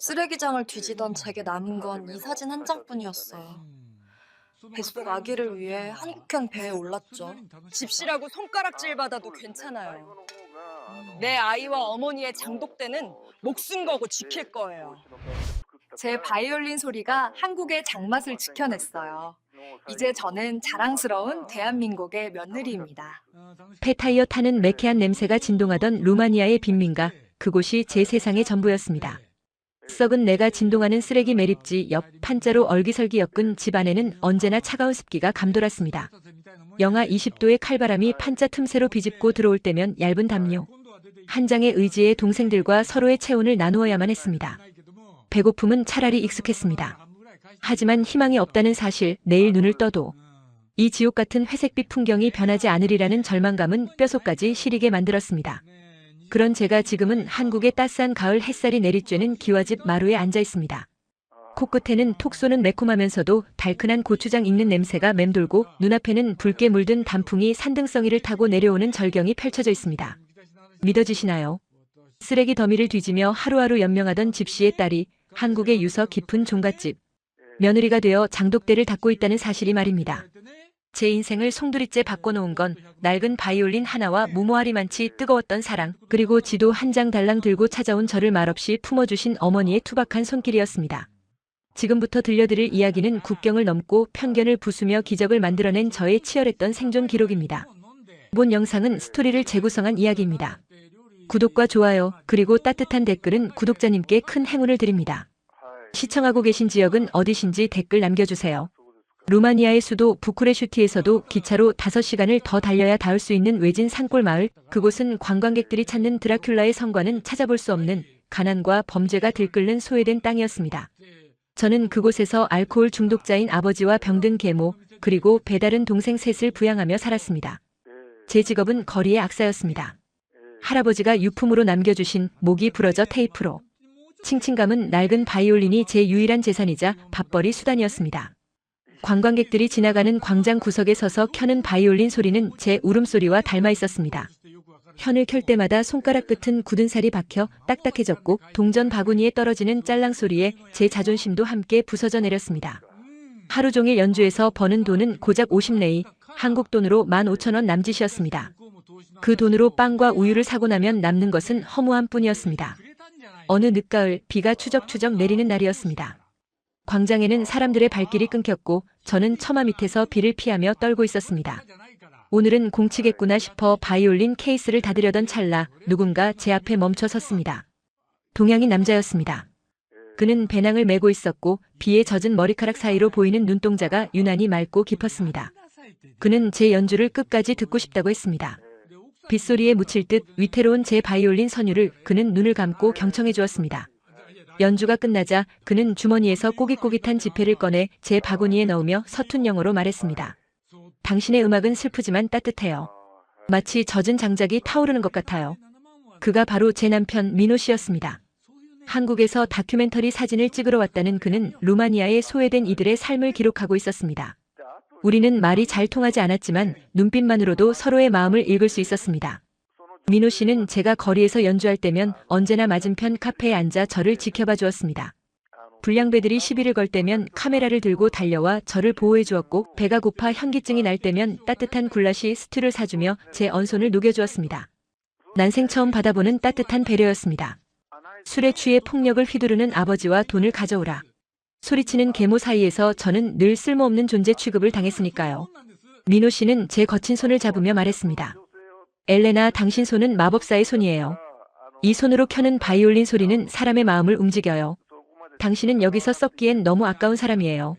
쓰레기장을 뒤지던 제게 남은 건 이 사진 한 장뿐이었어요. 뱃속 아기를 위해 한국행 배에 올랐죠. 집시라고 손가락질 받아도 괜찮아요. 내 아이와 어머니의 장독대는 목숨 걸고 지킬 거예요. 제 바이올린 소리가 한국의 장맛을 지켜냈어요. 이제 저는 자랑스러운 대한민국의 며느리입니다. 폐타이어 타는 매캐한 냄새가 진동하던 루마니아의 빈민가, 그곳이 제 세상의 전부였습니다. 썩은 내가 진동하는 쓰레기 매립지 옆 판자로 얼기설기 엮은 집 안에는 언제나 차가운 습기가 감돌았습니다. 영하 20도의 칼바람이 판자 틈새로 비집고 들어올 때면 얇은 담요 한 장의 의지에 동생들과 서로의 체온을 나누어야만 했습니다. 배고픔은 차라리 익숙했습니다. 하지만 희망이 없다는 사실, 내일 눈을 떠도 이 지옥 같은 회색빛 풍경이 변하지 않으리라는 절망감은 뼛속까지 시리게 만들었습니다. 그런 제가 지금은 한국의 따스한 가을 햇살이 내리쬐는 기와집 마루에 앉아 있습니다. 코끝에는 톡 쏘는 매콤하면서도 달큰한 고추장 익는 냄새가 맴돌고 눈앞에는 붉게 물든 단풍이 산등성이를 타고 내려오는 절경이 펼쳐져 있습니다. 믿어지시나요? 쓰레기 더미를 뒤지며 하루하루 연명하던 집시의 딸이 한국의 유서 깊은 종갓집 며느리가 되어 장독대를 닦고 있다는 사실이 말입니다. 제 인생을 송두리째 바꿔놓은 건 낡은 바이올린 하나와 무모하리만치 뜨거웠던 사랑, 그리고 지도 한 장 달랑 들고 찾아온 저를 말없이 품어주신 어머니의 투박한 손길이었습니다. 지금부터 들려드릴 이야기는 국경을 넘고 편견을 부수며 기적을 만들어낸 저의 치열했던 생존 기록입니다. 본 영상은 스토리를 재구성한 이야기입니다. 구독과 좋아요, 그리고 따뜻한 댓글은 구독자님께 큰 행운을 드립니다. 시청하고 계신 지역은 어디신지 댓글 남겨주세요. 루마니아의 수도 부쿠레슈티에서도 기차로 5시간을 더 달려야 닿을 수 있는 외진 산골 마을, 그곳은 관광객들이 찾는 드라큘라의 성과는 찾아볼 수 없는 가난과 범죄가 들끓는 소외된 땅이었습니다. 저는 그곳에서 알코올 중독자인 아버지와 병든 계모, 그리고 배다른 동생 셋을 부양하며 살았습니다. 제 직업은 거리의 악사였습니다. 할아버지가 유품으로 남겨주신 목이 부러져 테이프로, 칭칭감은 낡은 바이올린이 제 유일한 재산이자 밥벌이 수단이었습니다. 관광객들이 지나가는 광장 구석에 서서 켜는 바이올린 소리는 제 울음소리와 닮아 있었습니다. 현을 켤 때마다 손가락 끝은 굳은 살이 박혀 딱딱해졌고 동전 바구니에 떨어지는 짤랑 소리에 제 자존심도 함께 부서져 내렸습니다. 하루 종일 연주해서 버는 돈은 고작 50레이, 한국 돈으로 15,000원 남짓이었습니다. 그 돈으로 빵과 우유를 사고 나면 남는 것은 허무함 뿐이었습니다. 어느 늦가을 비가 추적추적 내리는 날이었습니다. 광장에는 사람들의 발길이 끊겼고 저는 처마 밑에서 비를 피하며 떨고 있었습니다. 오늘은 공치겠구나 싶어 바이올린 케이스를 닫으려던 찰나 누군가 제 앞에 멈춰 섰습니다. 동양인 남자였습니다. 그는 배낭을 메고 있었고 비에 젖은 머리카락 사이로 보이는 눈동자가 유난히 맑고 깊었습니다. 그는 제 연주를 끝까지 듣고 싶다고 했습니다. 빗소리에 묻힐 듯 위태로운 제 바이올린 선율을 그는 눈을 감고 경청해 주었습니다. 연주가 끝나자 그는 주머니에서 꼬깃꼬깃한 지폐를 꺼내 제 바구니에 넣으며 서툰 영어로 말했습니다. 당신의 음악은 슬프지만 따뜻해요. 마치 젖은 장작이 타오르는 것 같아요. 그가 바로 제 남편 민호 씨였습니다. 한국에서 다큐멘터리 사진을 찍으러 왔다는 그는 루마니아의 소외된 이들의 삶을 기록하고 있었습니다. 우리는 말이 잘 통하지 않았지만 눈빛만으로도 서로의 마음을 읽을 수 있었습니다. 민호 씨는 제가 거리에서 연주할 때면 언제나 맞은편 카페에 앉아 저를 지켜봐 주었습니다. 불량배들이 시비를 걸 때면 카메라를 들고 달려와 저를 보호해 주었고 배가 고파 현기증이 날 때면 따뜻한 굴라시 스튜를 사주며 제 언손을 녹여주었습니다. 난생 처음 받아보는 따뜻한 배려였습니다. 술에 취해 폭력을 휘두르는 아버지와 돈을 가져오라 소리치는 계모 사이에서 저는 늘 쓸모없는 존재 취급을 당했으니까요. 민호 씨는 제 거친 손을 잡으며 말했습니다. 엘레나, 당신 손은 마법사의 손이에요. 이 손으로 켜는 바이올린 소리는 사람의 마음을 움직여요. 당신은 여기서 썩기엔 너무 아까운 사람이에요.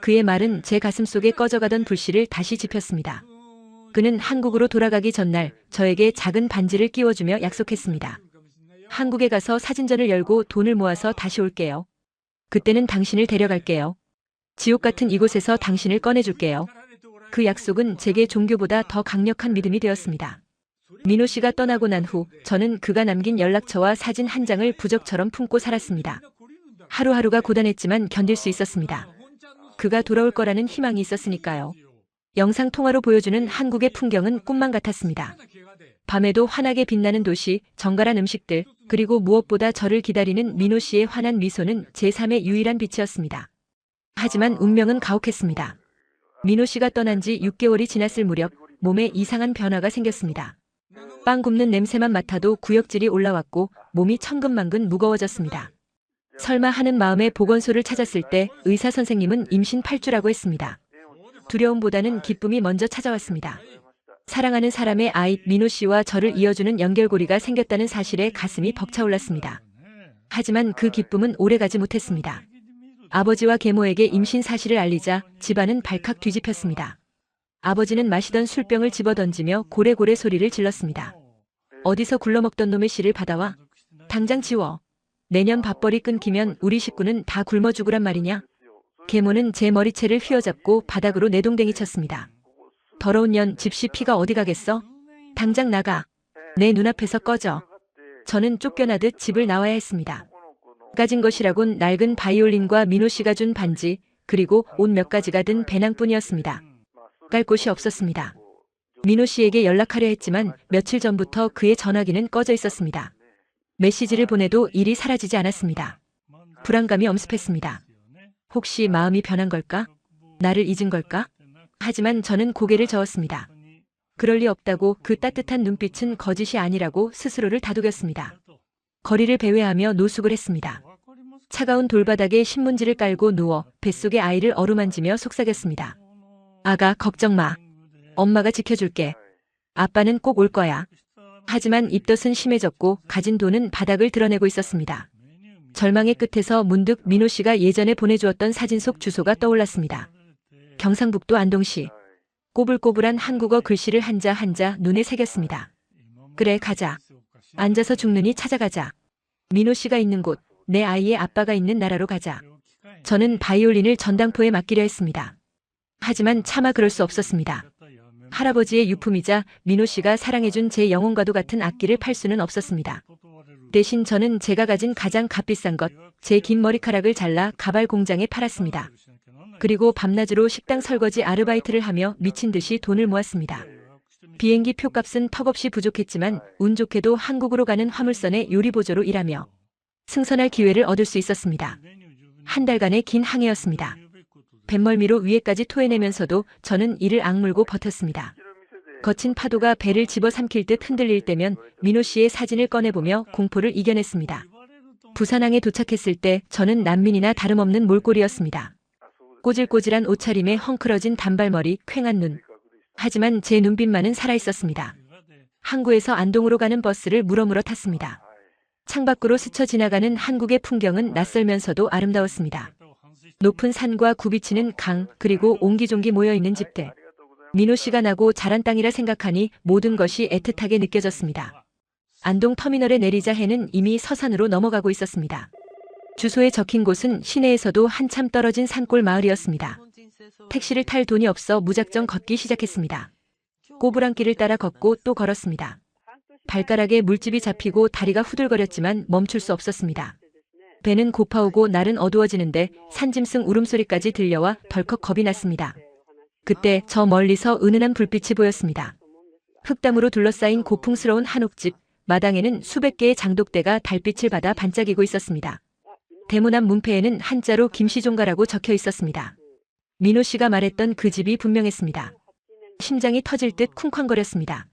그의 말은 제 가슴속에 꺼져가던 불씨를 다시 지폈습니다. 그는 한국으로 돌아가기 전날 저에게 작은 반지를 끼워주며 약속했습니다. 한국에 가서 사진전을 열고 돈을 모아서 다시 올게요. 그때는 당신을 데려갈게요. 지옥 같은 이곳에서 당신을 꺼내줄게요. 그 약속은 제게 종교보다 더 강력한 믿음이 되었습니다. 민호 씨가 떠나고 난 후 저는 그가 남긴 연락처와 사진 한 장을 부적처럼 품고 살았습니다. 하루하루가 고단했지만 견딜 수 있었습니다. 그가 돌아올 거라는 희망이 있었으니까요. 영상통화로 보여주는 한국의 풍경은 꿈만 같았습니다. 밤에도 환하게 빛나는 도시, 정갈한 음식들, 그리고 무엇보다 저를 기다리는 민호 씨의 환한 미소는 제 삶의 유일한 빛이었습니다. 하지만 운명은 가혹했습니다. 민호 씨가 떠난 지 6개월이 지났을 무렵 몸에 이상한 변화가 생겼습니다. 빵 굽는 냄새만 맡아도 구역질이 올라왔고 몸이 천근만근 무거워졌습니다. 설마 하는 마음에 보건소를 찾았을 때 의사 선생님은 임신 8주라고 했습니다. 두려움보다는 기쁨이 먼저 찾아왔습니다. 사랑하는 사람의 아이 민호 씨와 저를 이어주는 연결고리가 생겼다는 사실에 가슴이 벅차올랐습니다. 하지만 그 기쁨은 오래가지 못했습니다. 아버지와 계모에게 임신 사실을 알리자 집안은 발칵 뒤집혔습니다. 아버지는 마시던 술병을 집어던지며 고래고래 소리를 질렀습니다. 어디서 굴러먹던 놈의 씨를 받아와. 당장 지워. 내년 밥벌이 끊기면 우리 식구는 다 굶어 죽으란 말이냐. 계모는 제 머리채를 휘어잡고 바닥으로 내동댕이 쳤습니다. 더러운 년 집시 피가 어디 가겠어? 당장 나가. 내 눈앞에서 꺼져. 저는 쫓겨나듯 집을 나와야 했습니다. 가진 것이라곤 낡은 바이올린과 민호 씨가 준 반지, 그리고 옷 몇 가지가 든 배낭뿐이었습니다. 깔 곳이 없었습니다. 민호 씨에게 연락하려 했지만 며칠 전부터 그의 전화기는 꺼져 있었습니다. 메시지를 보내도 일이 사라지지 않았습니다. 불안감이 엄습했습니다. 혹시 마음이 변한 걸까? 나를 잊은 걸까? 하지만 저는 고개를 저었습니다. 그럴 리 없다고 그 따뜻한 눈빛은 거짓이 아니라고 스스로를 다독였습니다. 거리를 배회하며 노숙을 했습니다. 차가운 돌바닥에 신문지를 깔고 누워 뱃속의 아이를 어루만지며 속삭였습니다. 아가, 걱정 마. 엄마가 지켜줄게. 아빠는 꼭 올 거야. 하지만 입덧은 심해졌고 가진 돈은 바닥을 드러내고 있었습니다. 절망의 끝에서 문득 민호 씨가 예전에 보내주었던 사진 속 주소가 떠올랐습니다. 경상북도 안동시. 꼬불꼬불한 한국어 글씨를 한자 한자 눈에 새겼습니다. 그래, 가자. 앉아서 죽느니 찾아가자. 민호 씨가 있는 곳, 내 아이의 아빠가 있는 나라로 가자. 저는 바이올린을 전당포에 맡기려 했습니다. 하지만 차마 그럴 수 없었습니다. 할아버지의 유품이자 민호 씨가 사랑해준 제 영혼과도 같은 악기를 팔 수는 없었습니다. 대신 저는 제가 가진 가장 값비싼 것, 제 긴 머리카락을 잘라 가발 공장에 팔았습니다. 그리고 밤낮으로 식당 설거지 아르바이트를 하며 미친 듯이 돈을 모았습니다. 비행기 표값은 턱없이 부족했지만 운 좋게도 한국으로 가는 화물선의 요리보조로 일하며 승선할 기회를 얻을 수 있었습니다. 한 달간의 긴 항해였습니다. 뱃멀미로 위에까지 토해내면서도 저는 이를 악물고 버텼습니다. 거친 파도가 배를 집어삼킬 듯 흔들릴 때면 민호 씨의 사진을 꺼내보며 공포를 이겨냈습니다. 부산항에 도착했을 때 저는 난민이나 다름없는 몰골이었습니다. 꼬질꼬질한 옷차림에 헝클어진 단발머리, 퀭한 눈. 하지만 제 눈빛만은 살아있었습니다. 항구에서 안동으로 가는 버스를 물어물어 탔습니다. 창밖으로 스쳐 지나가는 한국의 풍경은 낯설면서도 아름다웠습니다. 높은 산과 굽이치는 강, 그리고 옹기종기 모여있는 집들. 민호 씨가 나고 자란 땅이라 생각하니 모든 것이 애틋하게 느껴졌습니다. 안동 터미널에 내리자 해는 이미 서산으로 넘어가고 있었습니다. 주소에 적힌 곳은 시내에서도 한참 떨어진 산골 마을이었습니다. 택시를 탈 돈이 없어 무작정 걷기 시작했습니다. 꼬부랑길을 따라 걷고 또 걸었습니다. 발가락에 물집이 잡히고 다리가 후들거렸지만 멈출 수 없었습니다. 배는 고파오고 날은 어두워지는데 산짐승 울음소리까지 들려와 덜컥 겁이 났습니다. 그때 저 멀리서 은은한 불빛이 보였습니다. 흙담으로 둘러싸인 고풍스러운 한옥집, 마당에는 수백 개의 장독대가 달빛을 받아 반짝이고 있었습니다. 대문 앞 문패에는 한자로 김시종가라고 적혀 있었습니다. 민호 씨가 말했던 그 집이 분명했습니다. 심장이 터질 듯 쿵쾅거렸습니다.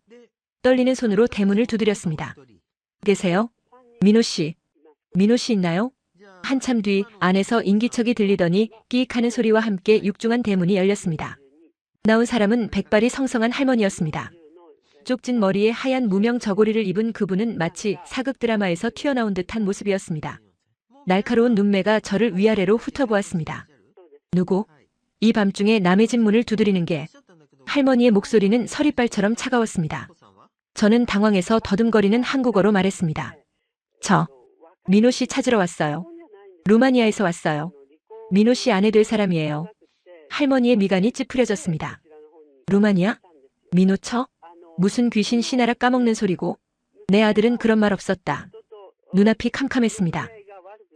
떨리는 손으로 대문을 두드렸습니다. 계세요? 민호 씨. 민호 씨 있나요? 한참 뒤 안에서 인기척이 들리더니 끼익하는 소리와 함께 육중한 대문이 열렸습니다. 나온 사람은 백발이 성성한 할머니였습니다. 쪽진 머리에 하얀 무명 저고리를 입은 그분은 마치 사극 드라마에서 튀어나온 듯한 모습이었습니다. 날카로운 눈매가 저를 위아래로 훑어보았습니다. 누구? 이 밤중에 남의 집 문을 두드리는 게. 할머니의 목소리는 서리발처럼 차가웠습니다. 저는 당황해서 더듬거리는 한국어로 말했습니다. 저, 민호 씨 찾으러 왔어요. 루마니아에서 왔어요. 민호 씨 아내 될 사람이에요. 할머니의 미간이 찌푸려졌습니다. 루마니아? 민호 처? 무슨 귀신 씨나라 까먹는 소리고. 내 아들은 그런 말 없었다. 눈앞이 캄캄했습니다.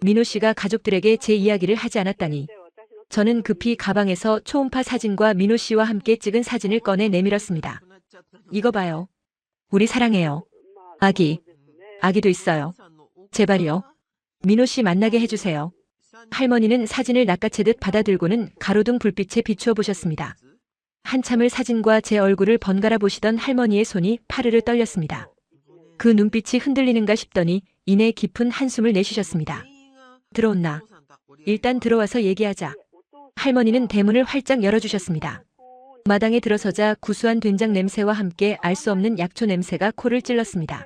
민호 씨가 가족들에게 제 이야기를 하지 않았다니. 저는 급히 가방에서 초음파 사진과 민호 씨와 함께 찍은 사진을 꺼내 내밀었습니다. 이거 봐요. 우리 사랑해요. 아기도 있어요. 제발요. 민호 씨 만나게 해주세요. 할머니는 사진을 낚아채듯 받아들고는 가로등 불빛에 비추어 보셨습니다. 한참을 사진과 제 얼굴을 번갈아 보시던 할머니의 손이 파르르 떨렸습니다. 그 눈빛이 흔들리는가 싶더니 이내 깊은 한숨을 내쉬셨습니다. 들어온나. 일단 들어와서 얘기하자. 할머니는 대문을 활짝 열어주셨습니다. 마당에 들어서자 구수한 된장 냄새와 함께 알 수 없는 약초 냄새가 코를 찔렀습니다.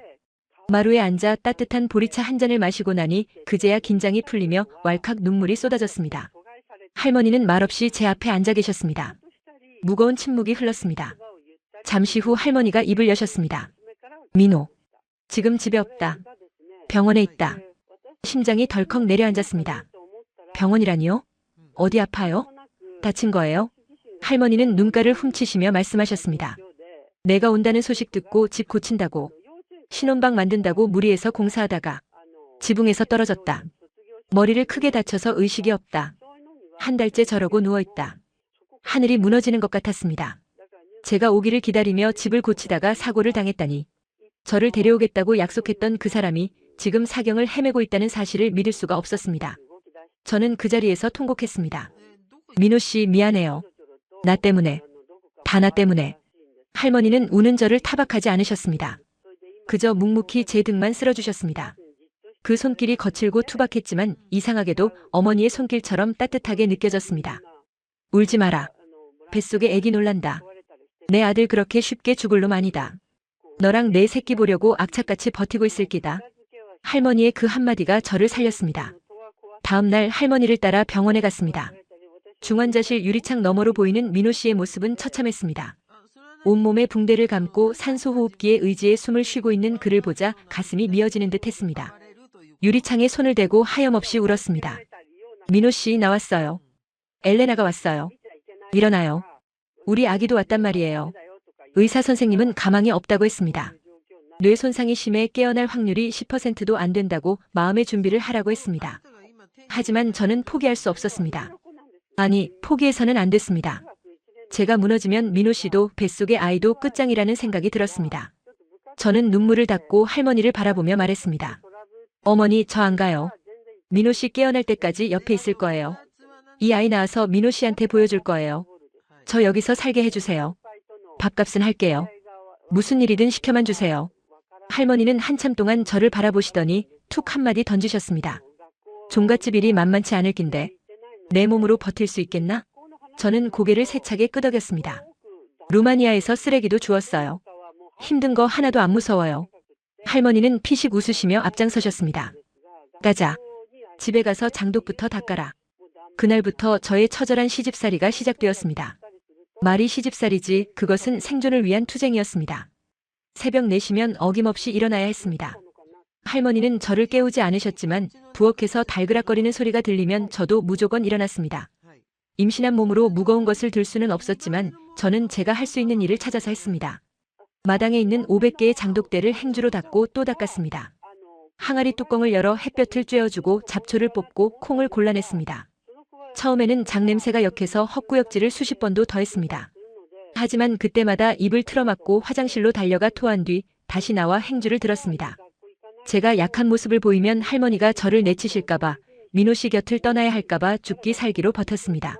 마루에 앉아 따뜻한 보리차 한 잔을 마시고 나니 그제야 긴장이 풀리며 왈칵 눈물이 쏟아졌습니다. 할머니는 말없이 제 앞에 앉아 계셨습니다. 무거운 침묵이 흘렀습니다. 잠시 후 할머니가 입을 여셨습니다. 민호, 지금 집에 없다. 병원에 있다. 심장이 덜컥 내려앉았습니다. 병원이라니요? 어디 아파요? 다친 거예요? 할머니는 눈가를 훔치시며 말씀하셨습니다. 내가 온다는 소식 듣고 집 고친다고, 신혼방 만든다고 무리해서 공사하다가 지붕에서 떨어졌다. 머리를 크게 다쳐서 의식이 없다. 한 달째 저러고 누워있다. 하늘이 무너지는 것 같았습니다. 제가 오기를 기다리며 집을 고치다가 사고를 당했다니. 저를 데려오겠다고 약속했던 그 사람이 지금 사경을 헤매고 있다는 사실을 믿을 수가 없었습니다. 저는 그 자리에서 통곡했습니다. 민호 씨 미안해요. 나 때문에. 다 나 때문에. 할머니는 우는 저를 타박하지 않으셨습니다. 그저 묵묵히 제 등만 쓸어주셨습니다. 그 손길이 거칠고 투박했지만 이상하게도 어머니의 손길처럼 따뜻하게 느껴졌습니다. 울지 마라. 뱃속에 애기 놀란다. 내 아들 그렇게 쉽게 죽을 놈 아니다. 너랑 내 새끼 보려고 악착같이 버티고 있을 기다. 할머니의 그 한마디가 저를 살렸습니다. 다음 날 할머니를 따라 병원에 갔습니다. 중환자실 유리창 너머로 보이는 민호 씨의 모습은 처참했습니다. 온몸에 붕대를 감고 산소호흡기에 의지해 숨을 쉬고 있는 그를 보자 가슴이 미어지는 듯 했습니다. 유리창에 손을 대고 하염없이 울었습니다. 민호 씨 나왔어요. 엘레나가 왔어요. 일어나요. 우리 아기도 왔단 말이에요. 의사 선생님은 가망이 없다고 했습니다. 뇌 손상이 심해 깨어날 확률이 10%도 안 된다고 마음의 준비를 하라고 했습니다. 하지만 저는 포기할 수 없었습니다. 아니, 포기해서는 안 됐습니다. 제가 무너지면 민호 씨도 뱃속의 아이도 끝장이라는 생각이 들었습니다. 저는 눈물을 닦고 할머니를 바라보며 말했습니다. 어머니, 저 안 가요. 민호 씨 깨어날 때까지 옆에 있을 거예요. 이 아이 낳아서 민호 씨한테 보여줄 거예요. 저 여기서 살게 해주세요. 밥값은 할게요. 무슨 일이든 시켜만 주세요. 할머니는 한참 동안 저를 바라보시더니 툭 한마디 던지셨습니다. 종갓집 일이 만만치 않을 낀데 내 몸으로 버틸 수 있겠나? 저는 고개를 세차게 끄덕였습니다. 루마니아에서 쓰레기도 주웠어요. 힘든 거 하나도 안 무서워요. 할머니는 피식 웃으시며 앞장서셨습니다. 가자. 집에 가서 장독부터 닦아라. 그날부터 저의 처절한 시집살이가 시작되었습니다. 말이 시집살이지 그것은 생존을 위한 투쟁이었습니다. 새벽 4시면 어김없이 일어나야 했습니다. 할머니는 저를 깨우지 않으셨지만 부엌에서 달그락거리는 소리가 들리면 저도 무조건 일어났습니다. 임신한 몸으로 무거운 것을 들 수는 없었지만 저는 제가 할 수 있는 일을 찾아서 했습니다. 마당에 있는 500개의 장독대를 행주로 닦고 또 닦았습니다. 항아리 뚜껑을 열어 햇볕을 쬐어주고 잡초를 뽑고 콩을 골라냈습니다. 처음에는 장냄새가 역해서 헛구역질을 수십 번도 더 했습니다. 하지만 그때마다 입을 틀어막고 화장실로 달려가 토한 뒤 다시 나와 행주를 들었습니다. 제가 약한 모습을 보이면 할머니가 저를 내치실까봐, 민호 씨 곁을 떠나야 할까봐 죽기 살기로 버텼습니다.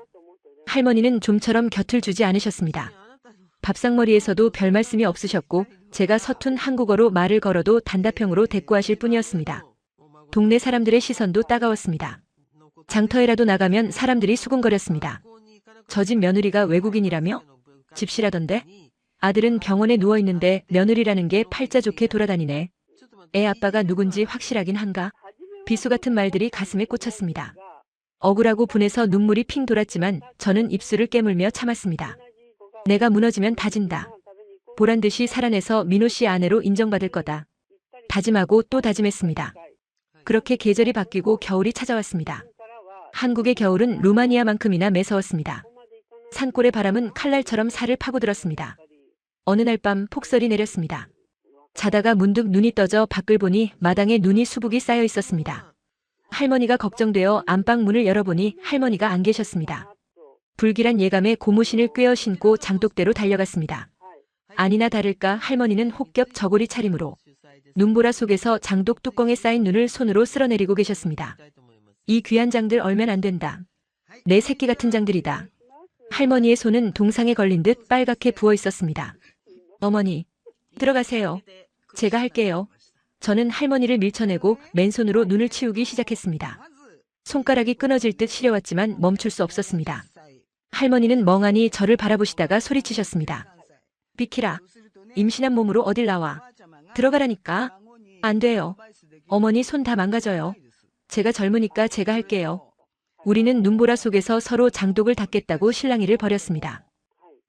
할머니는 좀처럼 곁을 주지 않으셨습니다. 밥상머리에서도 별 말씀이 없으셨고 제가 서툰 한국어로 말을 걸어도 단답형으로 대꾸하실 뿐이었습니다. 동네 사람들의 시선도 따가웠습니다. 장터에라도 나가면 사람들이 수군거렸습니다. 저 집 며느리가 외국인이라며? 집시라던데? 아들은 병원에 누워있는데 며느리라는 게 팔자 좋게 돌아다니네. 애 아빠가 누군지 확실하긴 한가? 비수 같은 말들이 가슴에 꽂혔습니다. 억울하고 분해서 눈물이 핑 돌았지만 저는 입술을 깨물며 참았습니다. 내가 무너지면 다진다. 보란듯이 살아내서 민호 씨 아내로 인정받을 거다. 다짐하고 또 다짐했습니다. 그렇게 계절이 바뀌고 겨울이 찾아왔습니다. 한국의 겨울은 루마니아만큼이나 매서웠습니다. 산골의 바람은 칼날처럼 살을 파고들었습니다. 어느 날 밤 폭설이 내렸습니다. 자다가 문득 눈이 떠져 밖을 보니 마당에 눈이 수북이 쌓여 있었습니다. 할머니가 걱정되어 안방 문을 열어보니 할머니가 안 계셨습니다. 불길한 예감에 고무신을 꿰어 신고 장독대로 달려갔습니다. 아니나 다를까 할머니는 혹겹 저고리 차림으로 눈보라 속에서 장독 뚜껑에 쌓인 눈을 손으로 쓸어내리고 계셨습니다. 이 귀한 장들 얼면 안 된다. 내 새끼 같은 장들이다. 할머니의 손은 동상에 걸린 듯 빨갛게 부어 있었습니다. 어머니, 들어가세요. 제가 할게요. 저는 할머니를 밀쳐내고 맨손으로 눈을 치우기 시작했습니다. 손가락이 끊어질 듯 시려왔지만 멈출 수 없었습니다. 할머니는 멍하니 저를 바라보시다가 소리치셨습니다. 비키라. 임신한 몸으로 어딜 나와. 들어가라니까. 안 돼요. 어머니 손 다 망가져요. 제가 젊으니까 제가 할게요. 우리는 눈보라 속에서 서로 장독을 닦겠다고 실랑이를 벌였습니다.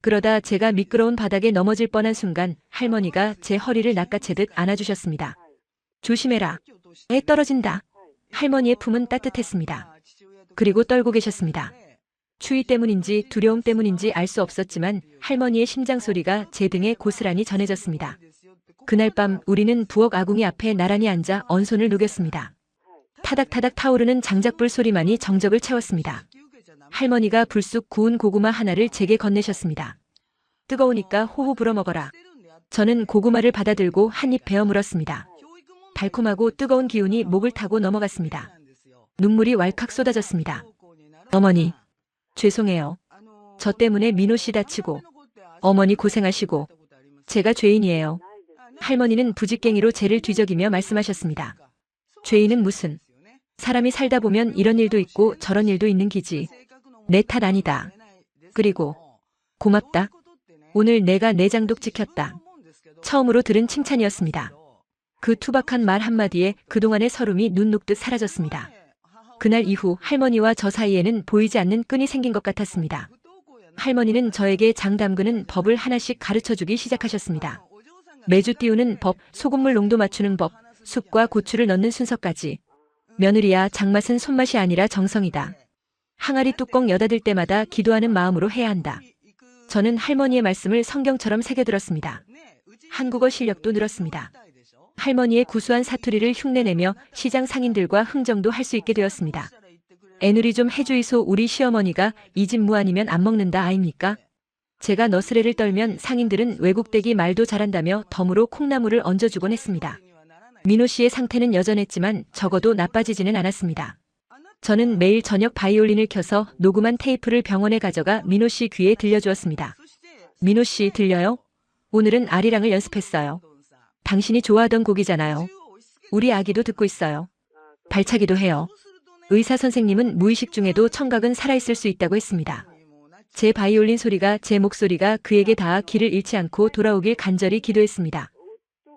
그러다 제가 미끄러운 바닥에 넘어질 뻔한 순간 할머니가 제 허리를 낚아채듯 안아주셨습니다. 조심해라. 애 떨어진다. 할머니의 품은 따뜻했습니다. 그리고 떨고 계셨습니다. 추위 때문인지 두려움 때문인지 알 수 없었지만 할머니의 심장 소리가 제 등에 고스란히 전해졌습니다. 그날 밤 우리는 부엌 아궁이 앞에 나란히 앉아 언손을 녹였습니다. 타닥타닥 타오르는 장작불 소리만이 정적을 채웠습니다. 할머니가 불쑥 구운 고구마 하나를 제게 건네셨습니다. 뜨거우니까 호호 불어 먹어라. 저는 고구마를 받아들고 한 입 베어 물었습니다. 달콤하고 뜨거운 기운이 목을 타고 넘어갔습니다. 눈물이 왈칵 쏟아졌습니다. 어머니, 죄송해요. 저 때문에 민호 씨 다치고 어머니 고생하시고 제가 죄인이에요. 할머니는 부직갱이로 죄를 뒤적이며 말씀하셨습니다. 죄인은 무슨. 사람이 살다 보면 이런 일도 있고 저런 일도 있는 기지. 내 탓 아니다. 그리고 고맙다. 오늘 내가 내 장독 지켰다. 처음으로 들은 칭찬이었습니다. 그 투박한 말 한마디에 그동안의 서름이 눈 녹듯 사라졌습니다. 그날 이후 할머니와 저 사이에는 보이지 않는 끈이 생긴 것 같았습니다. 할머니는 저에게 장 담그는 법을 하나씩 가르쳐주기 시작하셨습니다. 매주 띄우는 법, 소금물 농도 맞추는 법, 쑥과 고추를 넣는 순서까지. 며느리야, 장맛은 손맛이 아니라 정성이다. 항아리 뚜껑 여닫을 때마다 기도하는 마음으로 해야 한다. 저는 할머니의 말씀을 성경처럼 새겨들었습니다. 한국어 실력도 늘었습니다. 할머니의 구수한 사투리를 흉내내며 시장 상인들과 흥정도 할 수 있게 되었습니다. 애누리 좀 해주이소. 우리 시어머니가 이 집 무 아니면 안 먹는다 아입니까? 제가 너스레를 떨면 상인들은 외국댁이 말도 잘한다며 덤으로 콩나물을 얹어주곤 했습니다. 민호 씨의 상태는 여전했지만 적어도 나빠지지는 않았습니다. 저는 매일 저녁 바이올린을 켜서 녹음한 테이프를 병원에 가져가 민호 씨 귀에 들려주었습니다. 민호 씨 들려요? 오늘은 아리랑을 연습했어요. 당신이 좋아하던 곡이잖아요. 우리 아기도 듣고 있어요. 발차기도 해요. 의사 선생님은 무의식 중에도 청각은 살아있을 수 있다고 했습니다. 제 바이올린 소리가 제 목소리가 그에게 닿아 길을 잃지 않고 돌아오길 간절히 기도했습니다.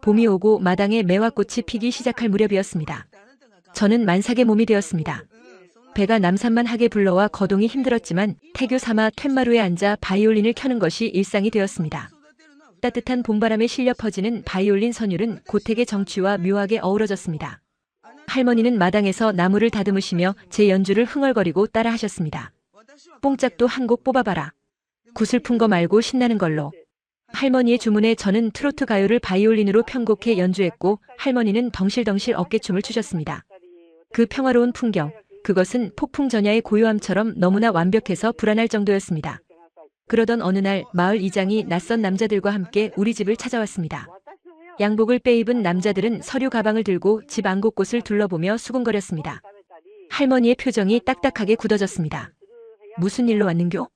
봄이 오고 마당에 매화꽃이 피기 시작할 무렵이었습니다. 저는 만삭의 몸이 되었습니다. 배가 남산만하게 불러와 거동이 힘들었지만 태교 삼아 툇마루에 앉아 바이올린을 켜는 것이 일상이 되었습니다. 따뜻한 봄바람에 실려 퍼지는 바이올린 선율은 고택의 정취와 묘하게 어우러졌습니다. 할머니는 마당에서 나무를 다듬으시며 제 연주를 흥얼거리고 따라하셨습니다. 뽕짝도 한 곡 뽑아봐라. 구슬픈 거 말고 신나는 걸로. 할머니의 주문에 저는 트로트 가요를 바이올린으로 편곡해 연주했고 할머니는 덩실덩실 어깨춤을 추셨습니다. 그 평화로운 풍경, 그것은 폭풍 전야의 고요함처럼 너무나 완벽해서 불안할 정도였습니다. 그러던 어느 날 마을 이장이 낯선 남자들과 함께 우리 집을 찾아왔습니다. 양복을 빼입은 남자들은 서류 가방을 들고 집 안 곳곳을 둘러보며 수군거렸습니다. 할머니의 표정이 딱딱하게 굳어졌습니다. 무슨 일로 왔는교?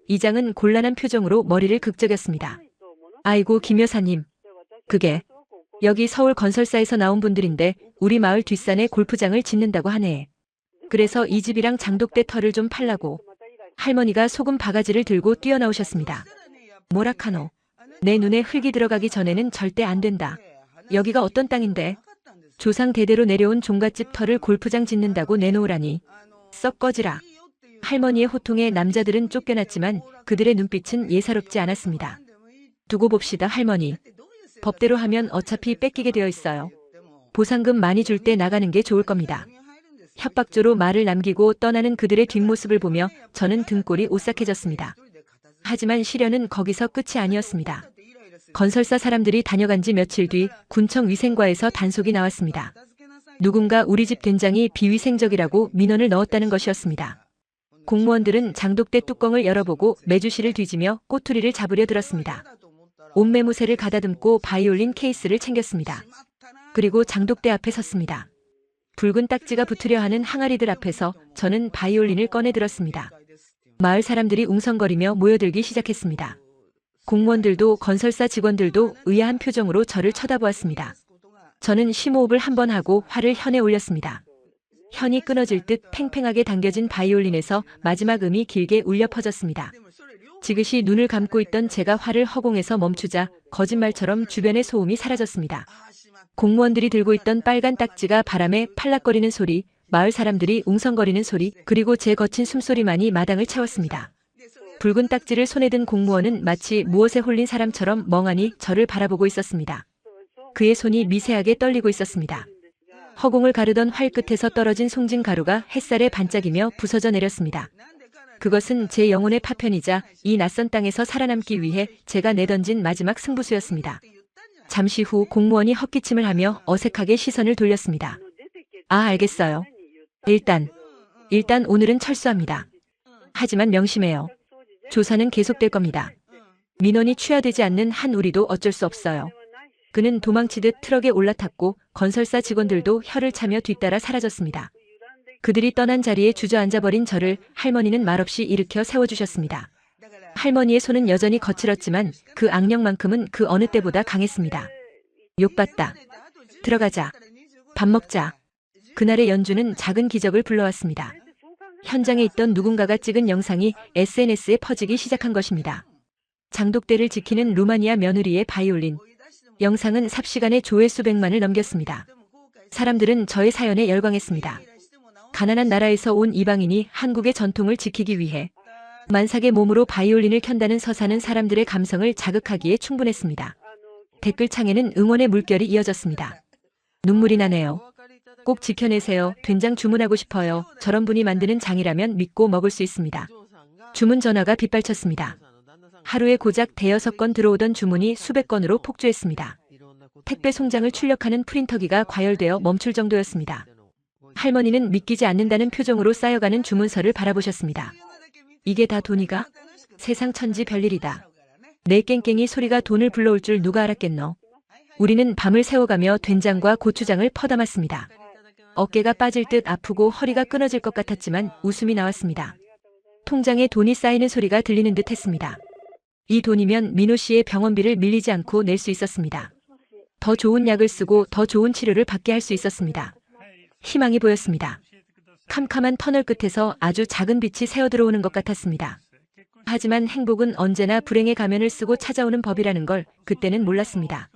이장은 곤란한 표정으로 머리를 극적였습니다. 아이고 김 여사님. 그게 여기 서울 건설사에서 나온 분들인데 우리 마을 뒷산에 골프장을 짓는다고 하네. 그래서 이 집이랑 장독대 털을 좀 팔라고. 할머니가 소금 바가지를 들고 뛰어나오셨습니다. 뭐라카노. 내 눈에 흙이 들어가기 전에는 절대 안 된다. 여기가 어떤 땅인데. 조상 대대로 내려온 종갓집 털을 골프장 짓는다고 내놓으라니. 썩 꺼지라. 할머니의 호통에 남자들은 쫓겨났지만 그들의 눈빛은 예사롭지 않았습니다. 두고 봅시다 할머니. 법대로 하면 어차피 뺏기게 되어 있어요. 보상금 많이 줄 때 나가는 게 좋을 겁니다. 협박조로 말을 남기고 떠나는 그들의 뒷모습을 보며 저는 등골이 오싹해졌습니다. 하지만 시련은 거기서 끝이 아니었습니다. 건설사 사람들이 다녀간 지 며칠 뒤 군청 위생과에서 단속이 나왔습니다. 누군가 우리 집 된장이 비위생적이라고 민원을 넣었다는 것이었습니다. 공무원들은 장독대 뚜껑을 열어보고 메주시를 뒤지며 꼬투리를 잡으려 들었습니다. 옷매무새를 가다듬고 바이올린 케이스를 챙겼습니다. 그리고 장독대 앞에 섰습니다. 붉은 딱지가 붙으려 하는 항아리들 앞에서 저는 바이올린을 꺼내 들었습니다. 마을 사람들이 웅성거리며 모여들기 시작했습니다. 공무원들도 건설사 직원들도 의아한 표정으로 저를 쳐다보았습니다. 저는 심호흡을 한번 하고 활을 현에 올렸습니다. 현이 끊어질 듯 팽팽하게 당겨진 바이올린에서 마지막 음이 길게 울려 퍼졌습니다. 지그시 눈을 감고 있던 제가 활을 허공에서 멈추자 거짓말처럼 주변의 소음이 사라졌습니다. 공무원들이 들고 있던 빨간 딱지가 바람에 팔락거리는 소리, 마을 사람들이 웅성거리는 소리, 그리고 제 거친 숨소리만이 마당을 채웠습니다. 붉은 딱지를 손에 든 공무원은 마치 무엇에 홀린 사람처럼 멍하니 저를 바라보고 있었습니다. 그의 손이 미세하게 떨리고 있었습니다. 허공을 가르던 활 끝에서 떨어진 송진가루가 햇살에 반짝이며 부서져 내렸습니다. 그것은 제 영혼의 파편이자 이 낯선 땅에서 살아남기 위해 제가 내던진 마지막 승부수였습니다. 잠시 후 공무원이 헛기침을 하며 어색하게 시선을 돌렸습니다. 아, 알겠어요. 일단 오늘은 철수합니다. 하지만 명심해요. 조사는 계속될 겁니다. 민원이 취하되지 않는 한 우리도 어쩔 수 없어요. 그는 도망치듯 트럭에 올라탔고 건설사 직원들도 혀를 차며 뒤따라 사라졌습니다. 그들이 떠난 자리에 주저앉아버린 저를 할머니는 말없이 일으켜 세워주셨습니다. 할머니의 손은 여전히 거칠었지만 그 악령만큼은 그 어느 때보다 강했습니다. 욕받다. 들어가자. 밥 먹자. 그날의 연주는 작은 기적을 불러왔습니다. 현장에 있던 누군가가 찍은 영상이 SNS에 퍼지기 시작한 것입니다. 장독대를 지키는 루마니아 며느리의 바이올린. 영상은 삽시간에 조회 수백만을 넘겼습니다. 사람들은 저의 사연에 열광했습니다. 가난한 나라에서 온 이방인이 한국의 전통을 지키기 위해 만삭의 몸으로 바이올린을 켠다는 서사는 사람들의 감성을 자극하기에 충분했습니다. 댓글창에는 응원의 물결이 이어졌습니다. 눈물이 나네요. 꼭 지켜내세요. 된장 주문하고 싶어요. 저런 분이 만드는 장이라면 믿고 먹을 수 있습니다. 주문 전화가 빗발쳤습니다. 하루에 고작 대여섯 건 들어오던 주문이 수백 건으로 폭주했습니다. 택배 송장을 출력하는 프린터기가 과열되어 멈출 정도였습니다. 할머니는 믿기지 않는다는 표정으로 쌓여가는 주문서를 바라보셨습니다. 이게 다 돈이가? 세상 천지 별일이다. 내 깽깽이 소리가 돈을 불러올 줄 누가 알았겠노. 우리는 밤을 새워가며 된장과 고추장을 퍼담았습니다. 어깨가 빠질 듯 아프고 허리가 끊어질 것 같았지만 웃음이 나왔습니다. 통장에 돈이 쌓이는 소리가 들리는 듯 했습니다. 이 돈이면 민호 씨의 병원비를 밀리지 않고 낼 수 있었습니다. 더 좋은 약을 쓰고 더 좋은 치료를 받게 할 수 있었습니다. 희망이 보였습니다. 캄캄한 터널 끝에서 아주 작은 빛이 새어 들어오는 것 같았습니다. 하지만 행복은 언제나 불행의 가면을 쓰고 찾아오는 법이라는 걸 그때는 몰랐습니다.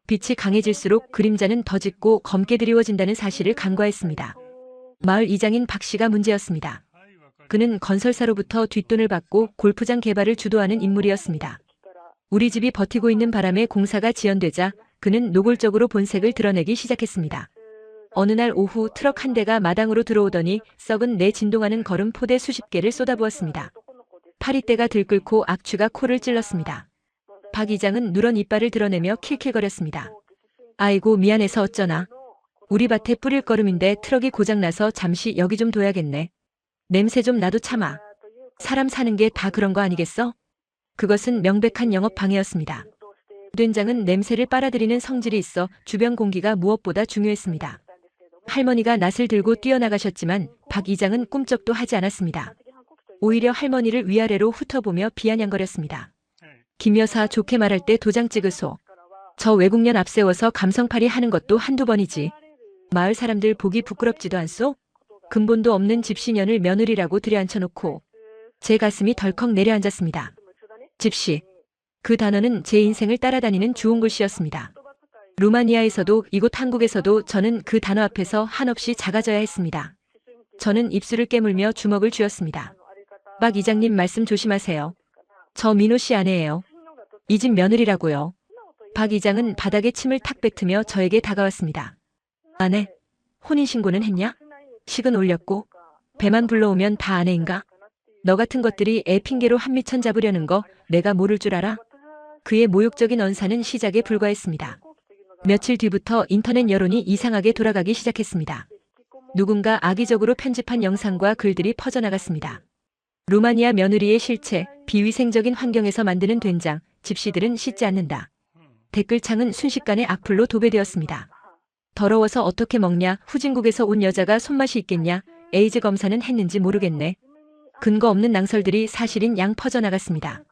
빛이 강해질수록 그림자는 더 짙고 검게 드리워진다는 사실을 간과했습니다. 마을 이장인 박 씨가 문제였습니다. 그는 건설사로부터 뒷돈을 받고 골프장 개발을 주도하는 인물이었습니다. 우리 집이 버티고 있는 바람에 공사가 지연되자 그는 노골적으로 본색을 드러내기 시작했습니다. 어느 날 오후 트럭 한 대가 마당으로 들어오더니 썩은 내 진동하는 걸음 포대 수십 개를 쏟아부었습니다. 파리떼가 들끓고 악취가 코를 찔렀습니다. 박 이장은 누런 이빨을 드러내며 킬킬거렸습니다. 아이고 미안해서 어쩌나. 우리 밭에 뿌릴 거름인데 트럭이 고장나서 잠시 여기 좀 둬야겠네. 냄새 좀 나도 참아. 사람 사는 게 다 그런 거 아니겠어? 그것은 명백한 영업 방해였습니다. 된장은 냄새를 빨아들이는 성질이 있어 주변 공기가 무엇보다 중요했습니다. 할머니가 낫을 들고 뛰어나가셨지만 박 이장은 꿈쩍도 하지 않았습니다. 오히려 할머니를 위아래로 훑어보며 비아냥거렸습니다. 김 여사 좋게 말할 때 도장 찍으소. 저 외국년 앞세워서 감성팔이 하는 것도 한두 번이지. 마을 사람들 보기 부끄럽지도 않소? 근본도 없는 집시년을 며느리라고 들여앉혀놓고. 제 가슴이 덜컥 내려앉았습니다. 집시. 그 단어는 제 인생을 따라다니는 주홍글씨였습니다. 루마니아에서도 이곳 한국에서도 저는 그 단어 앞에서 한없이 작아져야 했습니다. 저는 입술을 깨물며 주먹을 쥐었습니다. 박 이장님 말씀 조심하세요. 저 민호 씨 아내예요. 이 집 며느리라고요. 박 이장은 바닥에 침을 탁 뱉으며 저에게 다가왔습니다. 아내, 혼인신고는 했냐? 식은 올렸고, 배만 불러오면 다 아내인가? 너 같은 것들이 애 핑계로 한미천 잡으려는 거 내가 모를 줄 알아? 그의 모욕적인 언사는 시작에 불과했습니다. 며칠 뒤부터 인터넷 여론이 이상하게 돌아가기 시작했습니다. 누군가 악의적으로 편집한 영상과 글들이 퍼져나갔습니다. 루마니아 며느리의 실체, 비위생적인 환경에서 만드는 된장, 집시들은 씻지 않는다. 댓글창은 순식간에 악플로 도배되었습니다. 더러워서 어떻게 먹냐, 후진국에서 온 여자가 손맛이 있겠냐, 에이즈 검사는 했는지 모르겠네. 근거 없는 낭설들이 사실인 양 퍼져나갔습니다.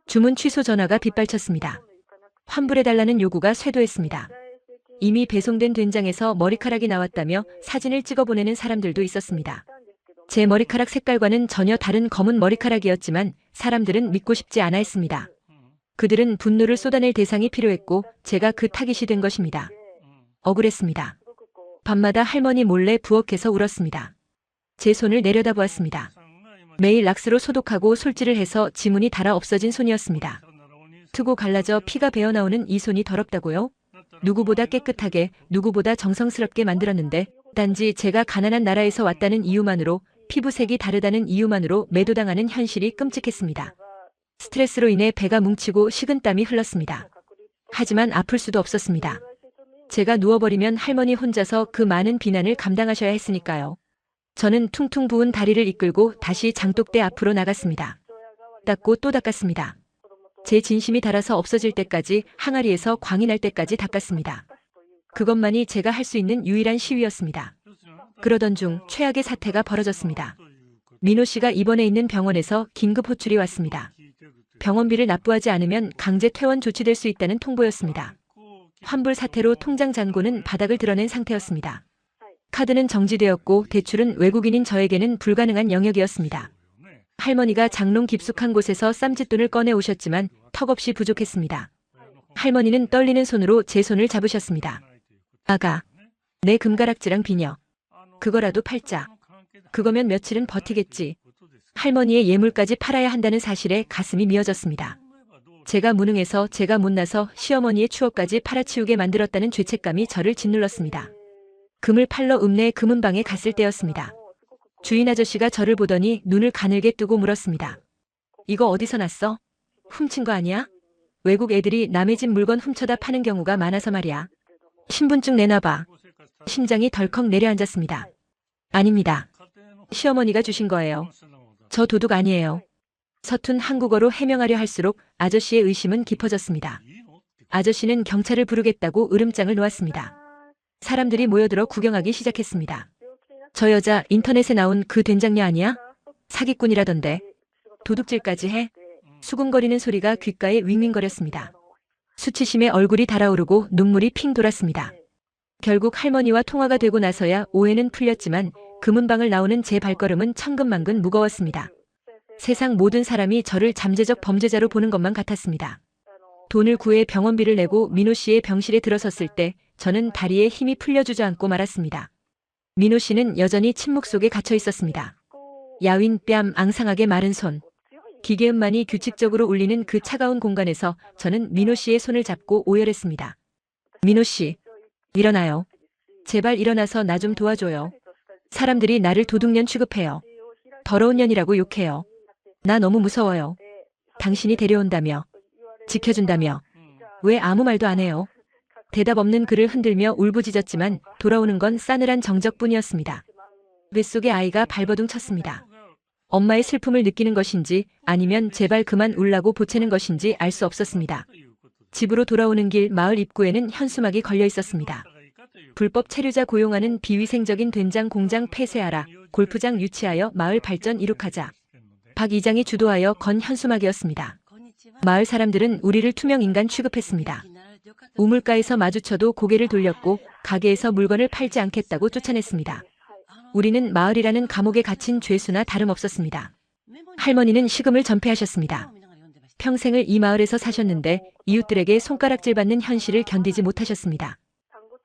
주문 취소 전화가 빗발쳤습니다. 환불해달라는 요구가 쇄도했습니다. 이미 배송된 된장에서 머리카락이 나왔다며 사진을 찍어 보내는 사람들도 있었습니다. 제 머리카락 색깔과는 전혀 다른 검은 머리카락이었지만 사람들은 믿고 싶지 않아 했습니다. 그들은 분노를 쏟아낼 대상이 필요했고 제가 그 타깃이 된 것입니다. 억울했습니다. 밤마다 할머니 몰래 부엌에서 울었습니다. 제 손을 내려다보았습니다. 매일 락스로 소독하고 솔질을 해서 지문이 닳아 없어진 손이었습니다. 트고 갈라져 피가 배어나오는 이 손이 더럽다고요? 누구보다 깨끗하게, 누구보다 정성스럽게 만들었는데 단지 제가 가난한 나라에서 왔다는 이유만으로, 피부색이 다르다는 이유만으로 매도당하는 현실이 끔찍했습니다. 스트레스로 인해 배가 뭉치고 식은땀이 흘렀습니다. 하지만 아플 수도 없었습니다. 제가 누워버리면 할머니 혼자서 그 많은 비난을 감당하셔야 했으니까요. 저는 퉁퉁 부은 다리를 이끌고 다시 장독대 앞으로 나갔습니다. 닦고 또 닦았습니다. 제 진심이 닳아서 없어질 때까지, 항아리에서 광이 날 때까지 닦았습니다. 그것만이 제가 할 수 있는 유일한 시위였습니다. 그러던 중 최악의 사태가 벌어졌습니다. 민호 씨가 입원해 있는 병원에서 긴급 호출이 왔습니다. 병원비를 납부하지 않으면 강제 퇴원 조치될 수 있다는 통보였습니다. 환불 사태로 통장 잔고는 바닥을 드러낸 상태였습니다. 카드는 정지되었고 대출은 외국인인 저에게는 불가능한 영역이었습니다. 할머니가 장롱 깊숙한 곳에서 쌈짓돈을 꺼내 오셨지만 턱없이 부족했습니다. 할머니는 떨리는 손으로 제 손을 잡으셨습니다. 아가, 내 금가락지랑 비녀. 그거라도 팔자. 그거면 며칠은 버티겠지. 할머니의 예물까지 팔아야 한다는 사실에 가슴이 미어졌습니다. 제가 무능해서, 제가 못나서 시어머니의 추억까지 팔아치우게 만들었다는 죄책감이 저를 짓눌렀습니다. 금을 팔러 읍내 금은방에 갔을 때였습니다. 주인 아저씨가 저를 보더니 눈을 가늘게 뜨고 물었습니다. 이거 어디서 났어? 훔친 거 아니야? 외국 애들이 남의 집 물건 훔쳐다 파는 경우가 많아서 말이야. 신분증 내놔봐. 심장이 덜컥 내려앉았습니다. 아닙니다. 시어머니가 주신 거예요. 저 도둑 아니에요. 서툰 한국어로 해명하려 할수록 아저씨의 의심은 깊어졌습니다. 아저씨는 경찰을 부르겠다고 으름장을 놓았습니다. 사람들이 모여들어 구경하기 시작했습니다. 저 여자 인터넷에 나온 그 된장녀 아니야? 사기꾼이라던데. 도둑질까지 해? 수군거리는 소리가 귓가에 윙윙거렸습니다. 수치심에 얼굴이 달아오르고 눈물이 핑 돌았습니다. 결국 할머니와 통화가 되고 나서야 오해는 풀렸지만 금은방을 나오는 제 발걸음은 천근만근 무거웠습니다. 세상 모든 사람이 저를 잠재적 범죄자로 보는 것만 같았습니다. 돈을 구해 병원비를 내고 민호 씨의 병실에 들어섰을 때 저는 다리에 힘이 풀려 주저앉고 말았습니다. 민호 씨는 여전히 침묵 속에 갇혀 있었습니다. 야윈 뺨, 앙상하게 마른 손. 기계음만이 규칙적으로 울리는 그 차가운 공간에서 저는 민호 씨의 손을 잡고 오열했습니다. 민호 씨, 일어나요. 제발 일어나서 나 좀 도와줘요. 사람들이 나를 도둑년 취급해요. 더러운 년이라고 욕해요. 나 너무 무서워요. 당신이 데려온다며. 지켜준다며. 왜 아무 말도 안 해요? 대답 없는 그를 흔들며 울부짖었지만 돌아오는 건 싸늘한 정적뿐이었습니다. 뱃속의 아이가 발버둥 쳤습니다. 엄마의 슬픔을 느끼는 것인지 아니면 제발 그만 울라고 보채는 것인지 알 수 없었습니다. 집으로 돌아오는 길 마을 입구에는 현수막이 걸려 있었습니다. 불법 체류자 고용하는 비위생적인 된장 공장 폐쇄하라. 골프장 유치하여 마을 발전 이룩하자. 박 이장이 주도하여 건 현수막이었습니다. 마을 사람들은 우리를 투명 인간 취급했습니다. 우물가에서 마주쳐도 고개를 돌렸고 가게에서 물건을 팔지 않겠다고 쫓아냈습니다. 우리는 마을이라는 감옥에 갇힌 죄수나 다름없었습니다. 할머니는 식음을 전폐하셨습니다. 평생을 이 마을에서 사셨는데 이웃들에게 손가락질 받는 현실을 견디지 못하셨습니다.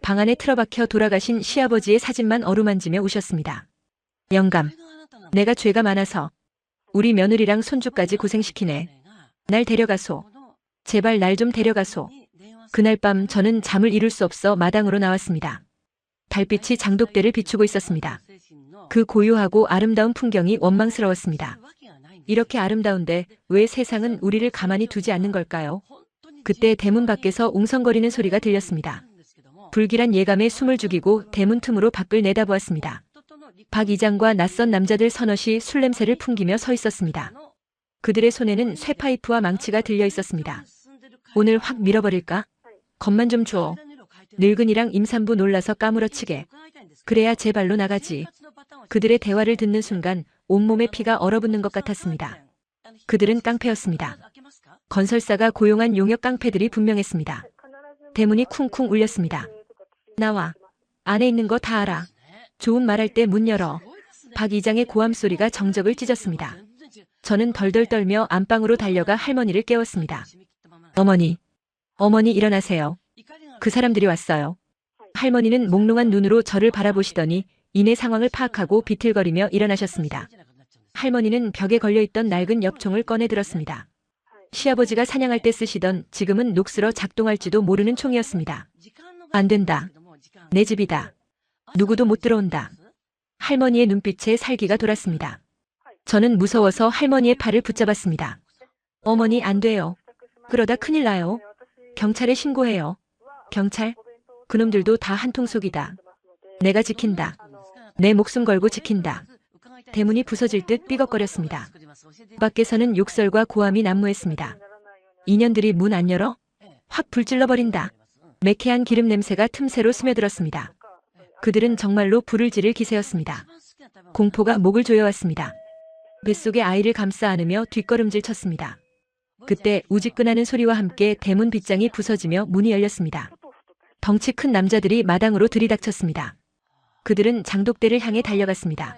방 안에 틀어박혀 돌아가신 시아버지의 사진만 어루만지며 우셨습니다. 영감, 내가 죄가 많아서 우리 며느리랑 손주까지 고생시키네. 날 데려가소. 제발 날 좀 데려가소. 그날 밤 저는 잠을 이룰 수 없어 마당으로 나왔습니다. 달빛이 장독대를 비추고 있었습니다. 그 고요하고 아름다운 풍경이 원망스러웠습니다. 이렇게 아름다운데 왜 세상은 우리를 가만히 두지 않는 걸까요? 그때 대문 밖에서 웅성거리는 소리가 들렸습니다. 불길한 예감에 숨을 죽이고 대문 틈으로 밖을 내다보았습니다. 박 이장과 낯선 남자들 서너시 술 냄새를 풍기며 서 있었습니다. 그들의 손에는 쇠파이프와 망치가 들려 있었습니다. 오늘 확 밀어버릴까? 겁만 좀 줘. 늙은이랑 임산부 놀라서 까무러치게. 그래야 제 발로 나가지. 그들의 대화를 듣는 순간 온몸에 피가 얼어붙는 것 같았습니다. 그들은 깡패였습니다. 건설사가 고용한 용역 깡패들이 분명했습니다. 대문이 쿵쿵 울렸습니다. 나와. 안에 있는 거 다 알아. 좋은 말할 때 문 열어. 박 이장의 고함 소리가 정적을 찢었습니다. 저는 덜덜 떨며 안방으로 달려가 할머니를 깨웠습니다. 어머니. 어머니 일어나세요. 그 사람들이 왔어요. 할머니는 몽롱한 눈으로 저를 바라보시더니 이내 상황을 파악하고 비틀거리며 일어나셨습니다. 할머니는 벽에 걸려있던 낡은 엽총을 꺼내 들었습니다. 시아버지가 사냥할 때 쓰시던 지금은 녹슬어 작동할지도 모르는 총이었습니다. 안 된다. 내 집이다. 누구도 못 들어온다. 할머니의 눈빛에 살기가 돌았습니다. 저는 무서워서 할머니의 팔을 붙잡았습니다. 어머니 안 돼요. 그러다 큰일 나요. 경찰에 신고해요. 경찰? 그놈들도 다 한통속이다. 내가 지킨다. 내 목숨 걸고 지킨다. 대문이 부서질 듯 삐걱거렸습니다. 밖에서는 욕설과 고함이 난무했습니다. 인연들이 문 안 열어? 확 불질러버린다. 매캐한 기름 냄새가 틈새로 스며들었습니다. 그들은 정말로 불을 지를 기세였습니다. 공포가 목을 조여왔습니다. 뱃속에 아이를 감싸 안으며 뒷걸음질 쳤습니다. 그때 우지끈하는 소리와 함께 대문 빗장이 부서지며 문이 열렸습니다. 덩치 큰 남자들이 마당으로 들이닥쳤습니다. 그들은 장독대를 향해 달려갔습니다.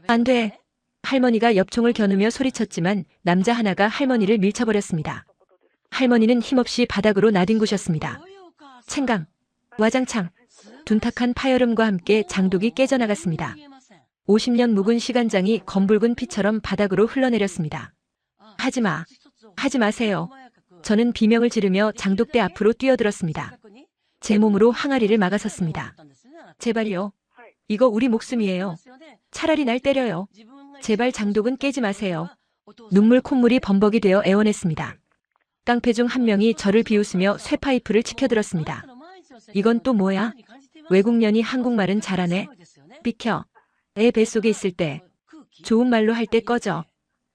안 돼. 할머니가 엽총을 겨누며 소리쳤지만 남자 하나가 할머니를 밀쳐버렸습니다. 할머니는 힘없이 바닥으로 나뒹구셨습니다. 챙강, 와장창, 둔탁한 파열음과 함께 장독이 깨져나갔습니다. 50년 묵은 시간장이 검붉은 피처럼 바닥으로 흘러내렸습니다. 하지마, 하지 마세요. 저는 비명을 지르며 장독대 앞으로 뛰어들었습니다. 제 몸으로 항아리를 막아섰습니다. 제발요. 이거 우리 목숨이에요. 차라리 날 때려요. 제발 장독은 깨지 마세요. 눈물 콧물이 범벅이 되어 애원했습니다. 깡패 중 한 명이 저를 비웃으며 쇠파이프를 치켜들었습니다. 이건 또 뭐야? 외국년이 한국말은 잘하네. 비켜. 애 뱃속에 있을 때. 좋은 말로 할 때 꺼져.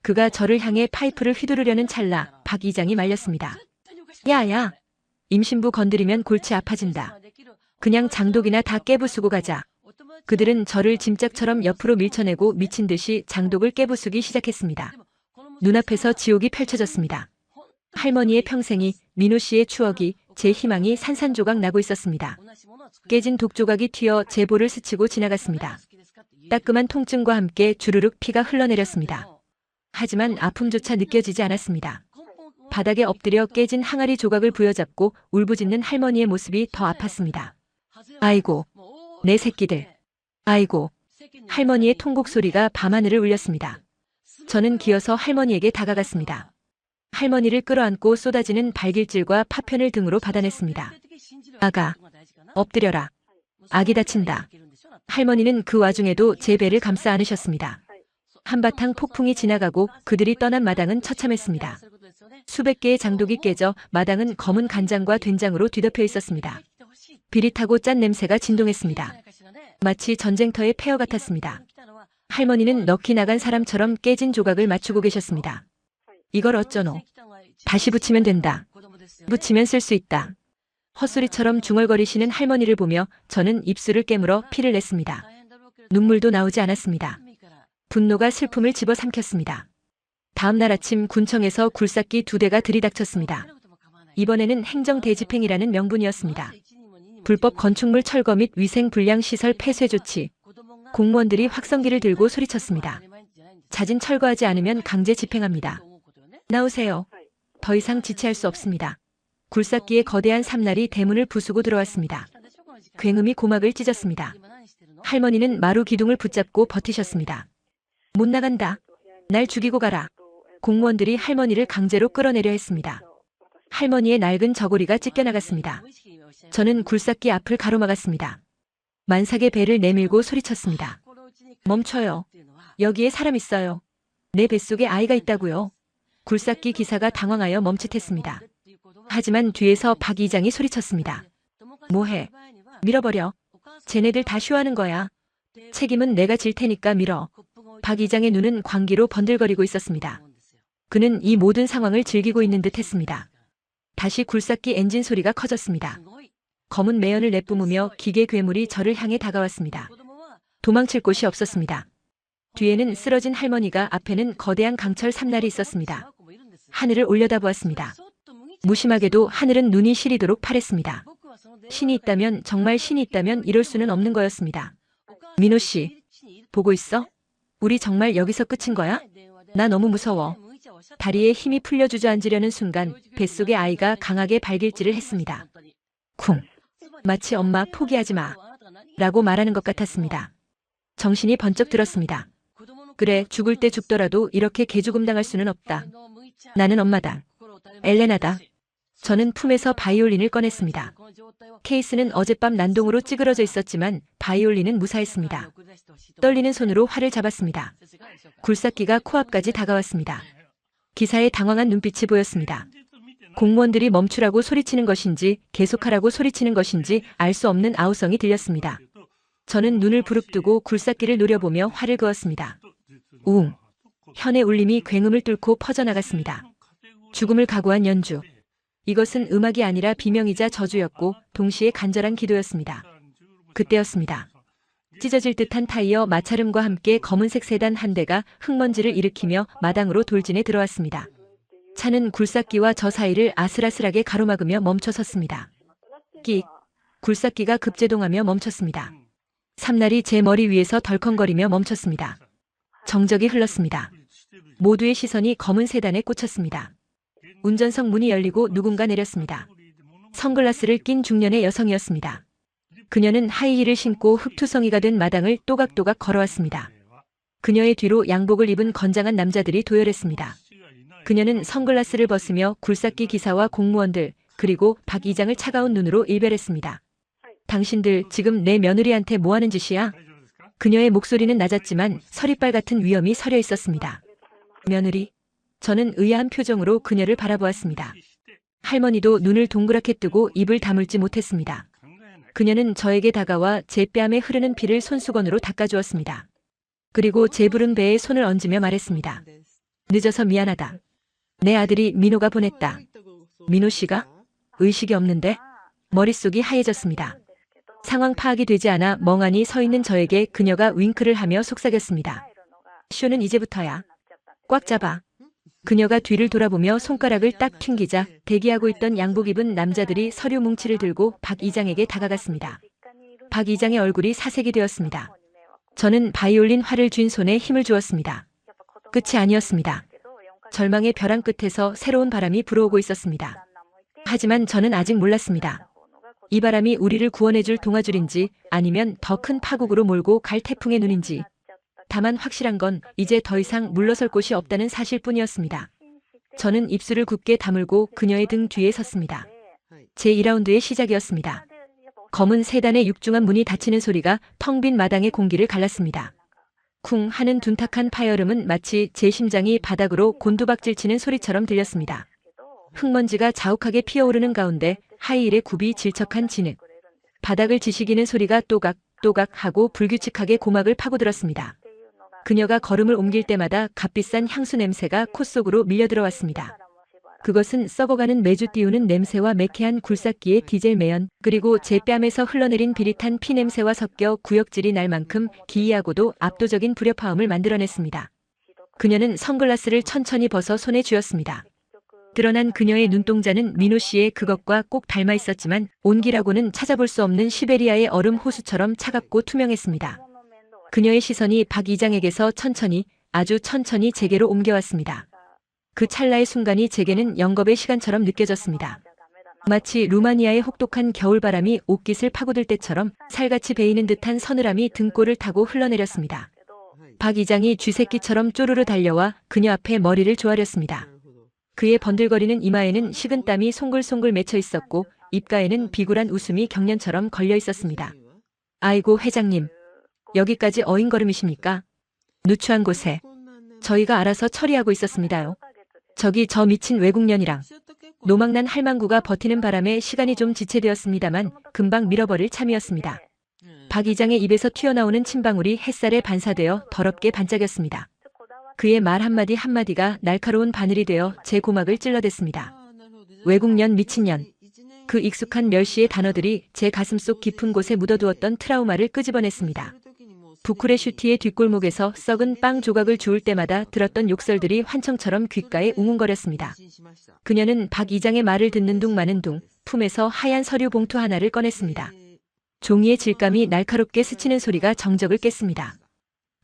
그가 저를 향해 파이프를 휘두르려는 찰나 박 이장이 말렸습니다. 야야. 임신부 건드리면 골치 아파진다. 그냥 장독이나 다 깨부수고 가자. 그들은 저를 짐짝처럼 옆으로 밀쳐내고 미친 듯이 장독을 깨부수기 시작했습니다. 눈앞에서 지옥이 펼쳐졌습니다. 할머니의 평생이, 민호 씨의 추억이, 제 희망이 산산조각 나고 있었습니다. 깨진 독조각이 튀어 제 볼을 스치고 지나갔습니다. 따끔한 통증과 함께 주르륵 피가 흘러내렸습니다. 하지만 아픔조차 느껴지지 않았습니다. 바닥에 엎드려 깨진 항아리 조각을 부여잡고 울부짖는 할머니의 모습이 더 아팠습니다. 아이고, 내 새끼들. 아이고. 할머니의 통곡 소리가 밤하늘을 울렸습니다. 저는 기어서 할머니에게 다가갔습니다. 할머니를 끌어안고 쏟아지는 발길질과 파편을 등으로 받아냈습니다. 아가, 엎드려라. 아기 다친다. 할머니는 그 와중에도 제 배를 감싸 안으셨습니다. 한바탕 폭풍이 지나가고 그들이 떠난 마당은 처참했습니다. 수백 개의 장독이 깨져 마당은 검은 간장과 된장으로 뒤덮여 있었습니다. 비릿하고 짠 냄새가 진동했습니다. 마치 전쟁터의 폐허 같았습니다. 할머니는 넋이 나간 사람처럼 깨진 조각을 맞추고 계셨습니다. 이걸 어쩌노? 다시 붙이면 된다. 붙이면 쓸 수 있다. 헛소리처럼 중얼거리시는 할머니를 보며 저는 입술을 깨물어 피를 냈습니다. 눈물도 나오지 않았습니다. 분노가 슬픔을 집어삼켰습니다. 다음 날 아침 군청에서 굴삭기 2대가 들이닥쳤습니다. 이번에는 행정대집행이라는 명분이었습니다. 불법 건축물 철거 및 위생불량시설 폐쇄 조치. 공무원들이 확성기를 들고 소리쳤습니다. 자진 철거하지 않으면 강제 집행합니다. 나오세요. 더 이상 지체할 수 없습니다. 굴삭기의 거대한 삼날이 대문을 부수고 들어왔습니다. 굉음이 고막을 찢었습니다. 할머니는 마루 기둥을 붙잡고 버티셨습니다. 못 나간다. 날 죽이고 가라. 공무원들이 할머니를 강제로 끌어내려 했습니다. 할머니의 낡은 저고리가 찢겨나갔습니다. 저는 굴삭기 앞을 가로막았습니다. 만삭의 배를 내밀고 소리쳤습니다. 멈춰요. 여기에 사람 있어요. 내 뱃속에 아이가 있다고요. 굴삭기 기사가 당황하여 멈칫했습니다. 하지만 뒤에서 박 이장이 소리쳤습니다. 뭐해? 밀어버려. 쟤네들 다 쇼하는 거야. 책임은 내가 질 테니까 밀어. 박 이장의 눈은 광기로 번들거리고 있었습니다. 그는 이 모든 상황을 즐기고 있는 듯 했습니다. 다시 굴삭기 엔진 소리가 커졌습니다. 검은 매연을 내뿜으며 기계 괴물이 저를 향해 다가왔습니다. 도망칠 곳이 없었습니다. 뒤에는 쓰러진 할머니가, 앞에는 거대한 강철 삼날이 있었습니다. 하늘을 올려다보았습니다. 무심하게도 하늘은 눈이 시리도록 파랬습니다. 신이 있다면, 정말 신이 있다면 이럴 수는 없는 거였습니다. 민호 씨, 보고 있어? 우리 정말 여기서 끝인 거야? 나 너무 무서워. 다리에 힘이 풀려 주저앉으려는 순간 뱃속의 아이가 강하게 발길질을 했습니다. 쿵. 마치 엄마 포기하지 마. 라고 말하는 것 같았습니다. 정신이 번쩍 들었습니다. 그래, 죽을 때 죽더라도 이렇게 개죽음 당할 수는 없다. 나는 엄마다. 엘레나다. 저는 품에서 바이올린을 꺼냈습니다. 케이스는 어젯밤 난동으로 찌그러져 있었지만 바이올린은 무사했습니다. 떨리는 손으로 활을 잡았습니다. 굴삭기가 코앞까지 다가왔습니다. 기사의 당황한 눈빛이 보였습니다. 공무원들이 멈추라고 소리치는 것인지 계속하라고 소리치는 것인지 알 수 없는 아우성이 들렸습니다. 저는 눈을 부릅뜨고 굴삭기를 노려보며 활을 그었습니다. 우웅. 현의 울림이 굉음을 뚫고 퍼져나갔습니다. 죽음을 각오한 연주. 이것은 음악이 아니라 비명이자 저주였고 동시에 간절한 기도였습니다. 그때였습니다. 찢어질 듯한 타이어 마찰음과 함께 검은색 세단 한 대가 흙먼지를 일으키며 마당으로 돌진해 들어왔습니다. 차는 굴삭기와 저 사이를 아슬아슬하게 가로막으며 멈춰 섰습니다. 끽. 굴삭기가 급제동하며 멈췄습니다. 삼날이 제 머리 위에서 덜컹거리며 멈췄습니다. 정적이 흘렀습니다. 모두의 시선이 검은 세단에 꽂혔습니다. 운전석 문이 열리고 누군가 내렸습니다. 선글라스를 낀 중년의 여성이었습니다. 그녀는 하이힐을 신고 흙투성이가 된 마당을 또각또각 걸어왔습니다. 그녀의 뒤로 양복을 입은 건장한 남자들이 도열했습니다. 그녀는 선글라스를 벗으며 굴삭기 기사와 공무원들, 그리고 박 이장을 차가운 눈으로 일별했습니다. 당신들 지금 내 며느리한테 뭐하는 짓이야? 그녀의 목소리는 낮았지만 서리빨 같은 위험이 서려 있었습니다. 며느리? 저는 의아한 표정으로 그녀를 바라보았습니다. 할머니도 눈을 동그랗게 뜨고 입을 다물지 못했습니다. 그녀는 저에게 다가와 제 뺨에 흐르는 피를 손수건으로 닦아주었습니다. 그리고 제 부른 배에 손을 얹으며 말했습니다. 늦어서 미안하다. 내 아들이 민호가 보냈다. 민호 씨가? 의식이 없는데? 머릿속이 하얘졌습니다. 상황 파악이 되지 않아 멍하니 서 있는 저에게 그녀가 윙크를 하며 속삭였습니다. 쇼는 이제부터야. 꽉 잡아. 그녀가 뒤를 돌아보며 손가락을 딱 튕기자 대기하고 있던 양복 입은 남자들이 서류 뭉치를 들고 박 이장에게 다가갔습니다. 박 이장의 얼굴이 사색이 되었습니다. 저는 바이올린 활을 쥔 손에 힘을 주었습니다. 끝이 아니었습니다. 절망의 벼랑 끝에서 새로운 바람이 불어오고 있었습니다. 하지만 저는 아직 몰랐습니다. 이 바람이 우리를 구원해줄 동아줄인지 아니면 더 큰 파국으로 몰고 갈 태풍의 눈인지. 다만 확실한 건 이제 더 이상 물러설 곳이 없다는 사실뿐이었습니다. 저는 입술을 굳게 다물고 그녀의 등 뒤에 섰습니다. 제 2라운드의 시작이었습니다. 검은 세단의 육중한 문이 닫히는 소리가 텅 빈 마당의 공기를 갈랐습니다. 쿵 하는 둔탁한 파열음은 마치 제 심장이 바닥으로 곤두박질 치는 소리처럼 들렸습니다. 흙먼지가 자욱하게 피어오르는 가운데 하이힐의 굽이 질척한 진흙. 바닥을 지시기는 소리가 또각또각 하고 불규칙하게 고막을 파고들었습니다. 그녀가 걸음을 옮길 때마다 값비싼 향수 냄새가 코 속으로 밀려들어왔습니다. 그것은 썩어가는 매주 띄우는 냄새와 매캐한 굴삭기의 디젤 매연, 그리고 제 뺨에서 흘러내린 비릿한 피 냄새와 섞여 구역질이 날 만큼 기이하고도 압도적인 불협화음을 만들어냈습니다. 그녀는 선글라스를 천천히 벗어 손에 쥐었습니다. 드러난 그녀의 눈동자는 민호 씨의 그것과 꼭 닮아 있었지만 온기라고는 찾아볼 수 없는 시베리아의 얼음 호수처럼 차갑고 투명했습니다. 그녀의 시선이 박 이장에게서 천천히, 아주 천천히 제게로 옮겨왔습니다. 그 찰나의 순간이 제게는 영겁의 시간처럼 느껴졌습니다. 마치 루마니아의 혹독한 겨울바람이 옷깃을 파고들 때처럼 살같이 베이는 듯한 서늘함이 등골을 타고 흘러내렸습니다. 박 이장이 쥐새끼처럼 쪼르르 달려와 그녀 앞에 머리를 조아렸습니다. 그의 번들거리는 이마에는 식은땀이 송글송글 맺혀 있었고 입가에는 비굴한 웃음이 경련처럼 걸려 있었습니다. 아이고 회장님, 여기까지 어인걸음이십니까? 누추한 곳에. 저희가 알아서 처리하고 있었습니다요. 저기 저 미친 외국년이랑. 노망난 할망구가 버티는 바람에 시간이 좀 지체되었습니다만 금방 밀어버릴 참이었습니다. 박 이장의 입에서 튀어나오는 침방울이 햇살에 반사되어 더럽게 반짝였습니다. 그의 말 한마디 한마디가 날카로운 바늘이 되어 제 고막을 찔러댔습니다. 외국년 미친년. 그 익숙한 멸시의 단어들이 제 가슴속 깊은 곳에 묻어두었던 트라우마를 끄집어냈습니다. 부쿠레슈티의 뒷골목에서 썩은 빵 조각을 주울 때마다 들었던 욕설들이 환청처럼 귓가에 웅웅거렸습니다. 그녀는 박 이장의 말을 듣는 둥 마는 둥 품에서 하얀 서류 봉투 하나를 꺼냈습니다. 종이의 질감이 날카롭게 스치는 소리가 정적을 깼습니다.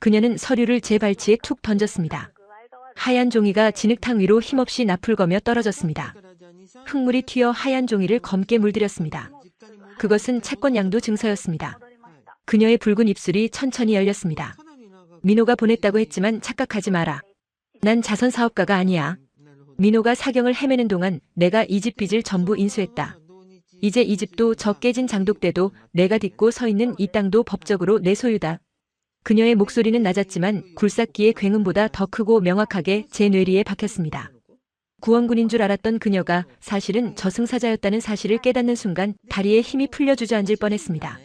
그녀는 서류를 제 발치에 툭 던졌습니다. 하얀 종이가 진흙탕 위로 힘없이 나풀거며 떨어졌습니다. 흙물이 튀어 하얀 종이를 검게 물들였습니다. 그것은 채권 양도 증서였습니다. 그녀의 붉은 입술이 천천히 열렸습니다. 민호가 보냈다고 했지만 착각하지 마라. 난 자선 사업가가 아니야. 민호가 사경을 헤매는 동안 내가 이 집 빚을 전부 인수했다. 이제 이 집도 저 깨진 장독대도 내가 딛고 서 있는 이 땅도 법적으로 내 소유다. 그녀의 목소리는 낮았지만 굴삭기의 굉음보다 더 크고 명확하게 제 뇌리에 박혔습니다. 구원군인 줄 알았던 그녀가 사실은 저승사자였다는 사실을 깨닫는 순간 다리에 힘이 풀려 주저앉을 뻔했습니다.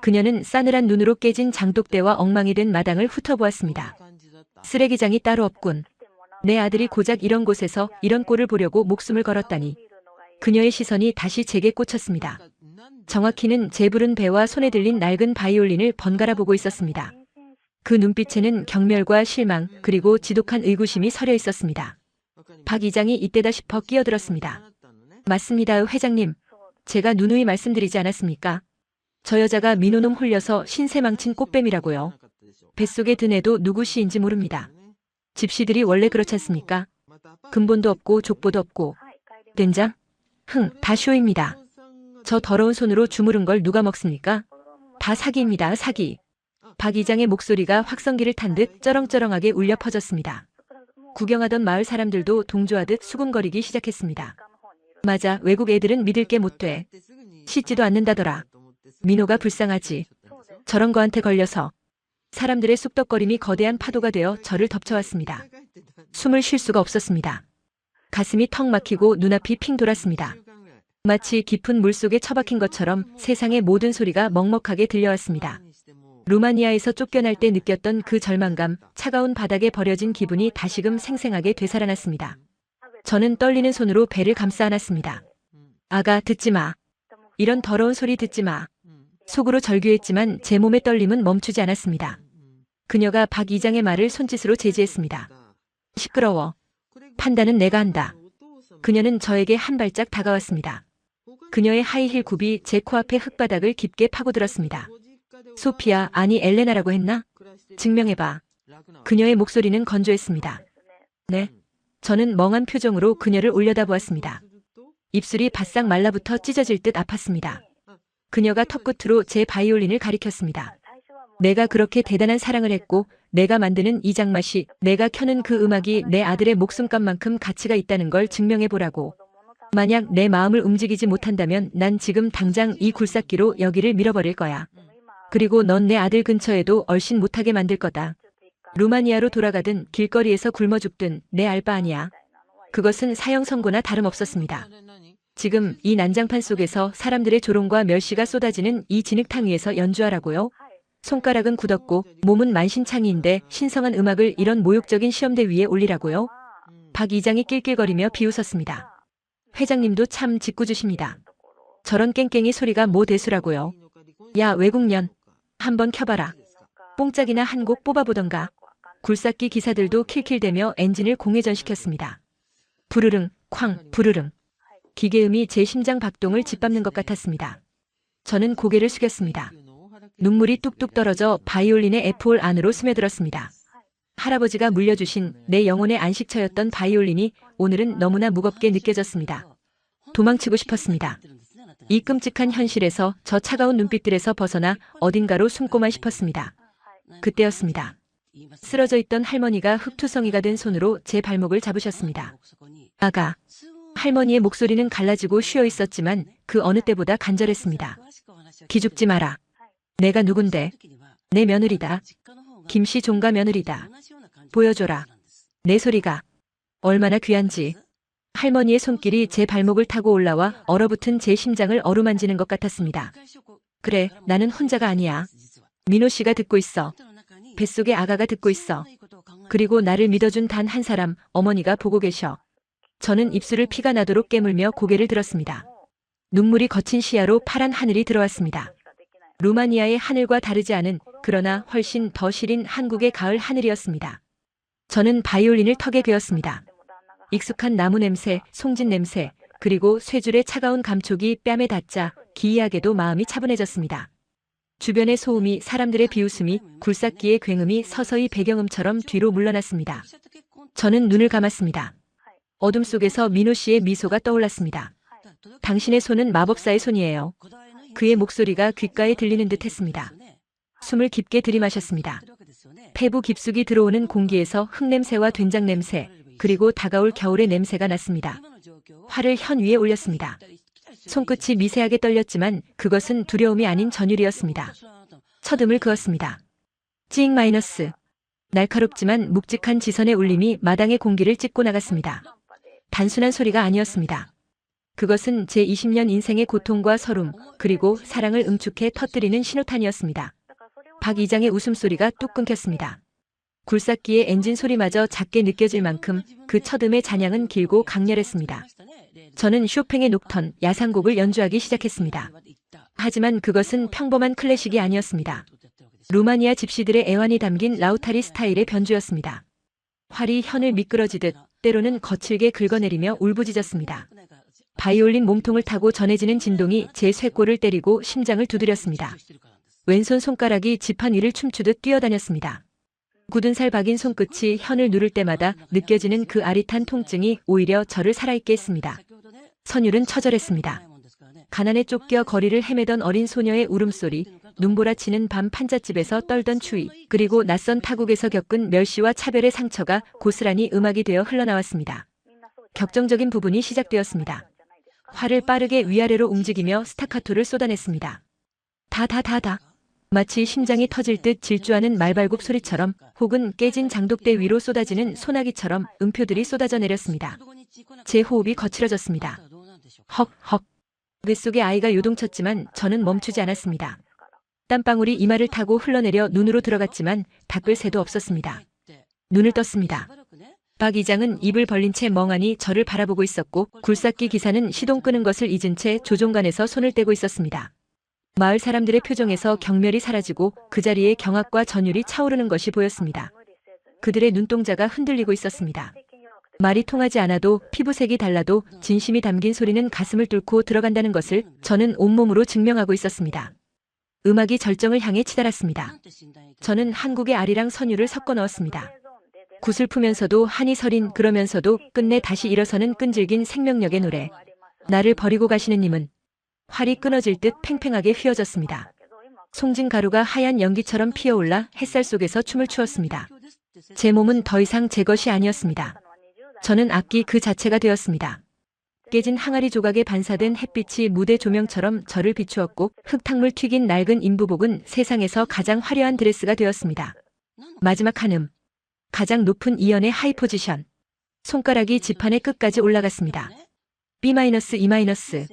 그녀는 싸늘한 눈으로 깨진 장독대와 엉망이 된 마당을 훑어보았습니다. 쓰레기장이 따로 없군. 내 아들이 고작 이런 곳에서 이런 꼴을 보려고 목숨을 걸었다니. 그녀의 시선이 다시 제게 꽂혔습니다. 정확히는 제 부른 배와 손에 들린 낡은 바이올린을 번갈아 보고 있었습니다. 그 눈빛에는 경멸과 실망 그리고 지독한 의구심이 서려 있었습니다. 박 이장이 이때다 싶어 끼어들었습니다. 맞습니다, 회장님. 제가 누누이 말씀드리지 않았습니까? 저 여자가 민호놈 홀려서 신세 망친 꽃뱀이라고요. 뱃속에 든 애도 누구 시인지 모릅니다. 집시들이 원래 그렇지 않습니까? 근본도 없고 족보도 없고. 된장? 다 쇼입니다. 저 더러운 손으로 주무른 걸 누가 먹습니까? 다 사기입니다, 사기. 박 이장의 목소리가 확성기를 탄 듯 쩌렁쩌렁하게 울려 퍼졌습니다. 구경하던 마을 사람들도 동조하듯 수군거리기 시작했습니다. 맞아, 외국 애들은 믿을 게 못 돼. 씻지도 않는다더라. 민호가 불쌍하지. 저런 거한테 걸려서. 사람들의 쑥덕거림이 거대한 파도가 되어 저를 덮쳐왔습니다. 숨을 쉴 수가 없었습니다. 가슴이 턱 막히고 눈앞이 핑 돌았습니다. 마치 깊은 물속에 처박힌 것처럼 세상의 모든 소리가 먹먹하게 들려왔습니다. 루마니아에서 쫓겨날 때 느꼈던 그 절망감, 차가운 바닥에 버려진 기분이 다시금 생생하게 되살아났습니다. 저는 떨리는 손으로 배를 감싸 안았습니다. 아가, 듣지 마. 이런 더러운 소리 듣지 마. 속으로 절규했지만 제 몸의 떨림은 멈추지 않았습니다. 그녀가 박 이장의 말을 손짓으로 제지했습니다. 시끄러워. 판단은 내가 한다. 그녀는 저에게 한 발짝 다가왔습니다. 그녀의 하이힐 굽이 제 코앞의 흙바닥을 깊게 파고들었습니다. 소피아, 아니 엘레나라고 했나? 증명해봐. 그녀의 목소리는 건조했습니다. 네. 저는 멍한 표정으로 그녀를 올려다보았습니다. 입술이 바싹 말라붙어 찢어질 듯 아팠습니다. 그녀가 턱끝으로 제 바이올린을 가리켰습니다. 내가 그렇게 대단한 사랑을 했고 내가 만드는 이 장맛이, 내가 켜는 그 음악이 내 아들의 목숨값만큼 가치가 있다는 걸 증명해보라고. 만약 내 마음을 움직이지 못한다면 난 지금 당장 이 굴삭기로 여기를 밀어버릴 거야. 그리고 넌 내 아들 근처에도 얼씬 못하게 만들 거다. 루마니아로 돌아가든 길거리에서 굶어 죽든 내 알 바 아니야. 그것은 사형 선고나 다름없었습니다. 지금 이 난장판 속에서 사람들의 조롱과 멸시가 쏟아지는 이 진흙탕 위에서 연주하라고요? 손가락은 굳었고 몸은 만신창이인데 신성한 음악을 이런 모욕적인 시험대 위에 올리라고요? 박 이장이 낄낄거리며 비웃었습니다. 회장님도 참 짓궂으십니다. 저런 깽깽이 소리가 뭐 대수라고요? 야, 외국년. 한번 켜봐라. 뽕짝이나 한 곡 뽑아보던가. 굴삭기 기사들도 킬킬대며 엔진을 공회전시켰습니다. 부르릉, 쾅, 부르릉. 기계음이 제 심장 박동을 짓밟는 것 같았습니다. 저는 고개를 숙였습니다. 눈물이 뚝뚝 떨어져 바이올린의 F홀 안으로 스며들었습니다. 할아버지가 물려주신 내 영혼의 안식처였던 바이올린이 오늘은 너무나 무겁게 느껴졌습니다. 도망치고 싶었습니다. 이 끔찍한 현실에서 저 차가운 눈빛들에서 벗어나 어딘가로 숨고만 싶었습니다. 그때였습니다. 쓰러져 있던 할머니가 흙투성이가 된 손으로 제 발목을 잡으셨습니다. 아가. 할머니의 목소리는 갈라지고 쉬어 있었지만 그 어느 때보다 간절했습니다. 기죽지 마라. 내가 누군데? 내 며느리다. 김씨 종가 며느리다. 보여줘라. 내 소리가 얼마나 귀한지. 할머니의 손길이 제 발목을 타고 올라와 얼어붙은 제 심장을 어루만지는 것 같았습니다. 그래, 나는 혼자가 아니야. 민호 씨가 듣고 있어. 뱃속의 아가가 듣고 있어. 그리고 나를 믿어준 단 한 사람, 어머니가 보고 계셔. 저는 입술을 피가 나도록 깨물며 고개를 들었습니다. 눈물이 거친 시야로 파란 하늘이 들어왔습니다. 루마니아의 하늘과 다르지 않은, 그러나 훨씬 더 시린 한국의 가을 하늘이었습니다. 저는 바이올린을 턱에 베었습니다. 익숙한 나무 냄새, 송진 냄새, 그리고 쇠줄의 차가운 감촉이 뺨에 닿자 기이하게도 마음이 차분해졌습니다. 주변의 소음이, 사람들의 비웃음이, 굴삭기의 굉음이 서서히 배경음처럼 뒤로 물러났습니다. 저는 눈을 감았습니다. 어둠 속에서 민호 씨의 미소가 떠올랐습니다. 당신의 손은 마법사의 손이에요. 그의 목소리가 귓가에 들리는 듯 했습니다. 숨을 깊게 들이마셨습니다. 폐부 깊숙이 들어오는 공기에서 흙냄새와 된장 냄새, 그리고 다가올 겨울의 냄새가 났습니다. 활을 현 위에 올렸습니다. 손끝이 미세하게 떨렸지만 그것은 두려움이 아닌 전율이었습니다. 첫음을 그었습니다. 찡 마이너스. 날카롭지만 묵직한 지선의 울림이 마당의 공기를 찢고 나갔습니다. 단순한 소리가 아니었습니다. 그것은 제 20년 인생의 고통과 서름, 그리고 사랑을 응축해 터뜨리는 신호탄이었습니다. 박 이장의 웃음소리가 뚝 끊겼습니다. 굴삭기의 엔진 소리마저 작게 느껴질 만큼 그 첫음의 잔향은 길고 강렬했습니다. 저는 쇼팽의 녹턴, 야상곡을 연주하기 시작했습니다. 하지만 그것은 평범한 클래식이 아니었습니다. 루마니아 집시들의 애환이 담긴 라우타리 스타일의 변주였습니다. 활이 현을 미끄러지듯 때로는 거칠게 긁어내리며 울부짖었습니다. 바이올린 몸통을 타고 전해지는 진동이 제 쇄골을 때리고 심장을 두드렸습니다. 왼손 손가락이 지판 위를 춤추듯 뛰어다녔습니다. 굳은 살 박인 손끝이 현을 누를 때마다 느껴지는 그 아릿한 통증이 오히려 저를 살아있게 했습니다. 선율은 처절했습니다. 가난에 쫓겨 거리를 헤매던 어린 소녀의 울음소리, 눈보라치는 밤 판잣집에서 떨던 추위, 그리고 낯선 타국에서 겪은 멸시와 차별의 상처가 고스란히 음악이 되어 흘러나왔습니다. 격정적인 부분이 시작되었습니다. 활을 빠르게 위아래로 움직이며 스타카토를 쏟아냈습니다. 다다다다. 마치 심장이 터질 듯 질주하는 말발굽 소리처럼, 혹은 깨진 장독대 위로 쏟아지는 소나기처럼 음표들이 쏟아져 내렸습니다. 제 호흡이 거칠어졌습니다. 헉헉. 뱃속의 아이가 요동쳤지만 저는 멈추지 않았습니다. 땀방울이 이마를 타고 흘러내려 눈으로 들어갔지만 닦을 새도 없었습니다. 눈을 떴습니다. 박 이장은 입을 벌린 채 멍하니 저를 바라보고 있었고, 굴삭기 기사는 시동 끄는 것을 잊은 채 조종간에서 손을 떼고 있었습니다. 마을 사람들의 표정에서 경멸이 사라지고 그 자리에 경악과 전율이 차오르는 것이 보였습니다. 그들의 눈동자가 흔들리고 있었습니다. 말이 통하지 않아도, 피부색이 달라도 진심이 담긴 소리는 가슴을 뚫고 들어간다는 것을 저는 온몸으로 증명하고 있었습니다. 음악이 절정을 향해 치달았습니다. 저는 한국의 아리랑 선율을 섞어 넣었습니다. 구슬프면서도 한이 서린, 그러면서도 끝내 다시 일어서는 끈질긴 생명력의 노래. 나를 버리고 가시는 님은. 활이 끊어질 듯 팽팽하게 휘어졌습니다. 송진 가루가 하얀 연기처럼 피어올라 햇살 속에서 춤을 추었습니다. 제 몸은 더 이상 제 것이 아니었습니다. 저는 악기 그 자체가 되었습니다. 깨진 항아리 조각에 반사된 햇빛이 무대 조명처럼 저를 비추었고, 흙탕물 튀긴 낡은 인부복은 세상에서 가장 화려한 드레스가 되었습니다. 마지막 한음. 가장 높은 이연의 하이 포지션. 손가락이 지판의 끝까지 올라갔습니다. B-, E-.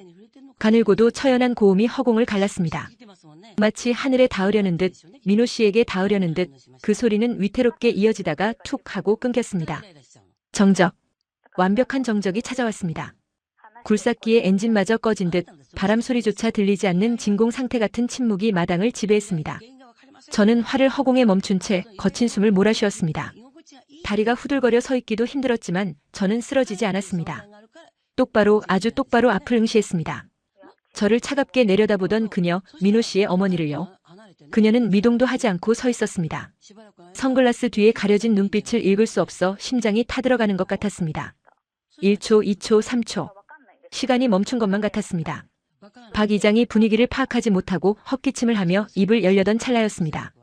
가늘고도 처연한 고음이 허공을 갈랐습니다. 마치 하늘에 닿으려는 듯, 민호 씨에게 닿으려는 듯, 그 소리는 위태롭게 이어지다가 툭 하고 끊겼습니다. 정적. 완벽한 정적이 찾아왔습니다. 굴삭기의 엔진마저 꺼진 듯 바람 소리조차 들리지 않는 진공 상태 같은 침묵이 마당을 지배했습니다. 저는 활을 허공에 멈춘 채 거친 숨을 몰아쉬었습니다. 다리가 후들거려 서 있기도 힘들었지만 저는 쓰러지지 않았습니다. 똑바로, 아주 똑바로 앞을 응시했습니다. 저를 차갑게 내려다보던 그녀, 민호 씨의 어머니를요. 그녀는 미동도 하지 않고 서 있었습니다. 선글라스 뒤에 가려진 눈빛을 읽을 수 없어 심장이 타들어가는 것 같았습니다. 1초, 2초, 3초. 시간이 멈춘 것만 같았습니다. 박 이장이 분위기를 파악하지 못하고 헛기침을 하며 입을 열려던 찰나였습니다.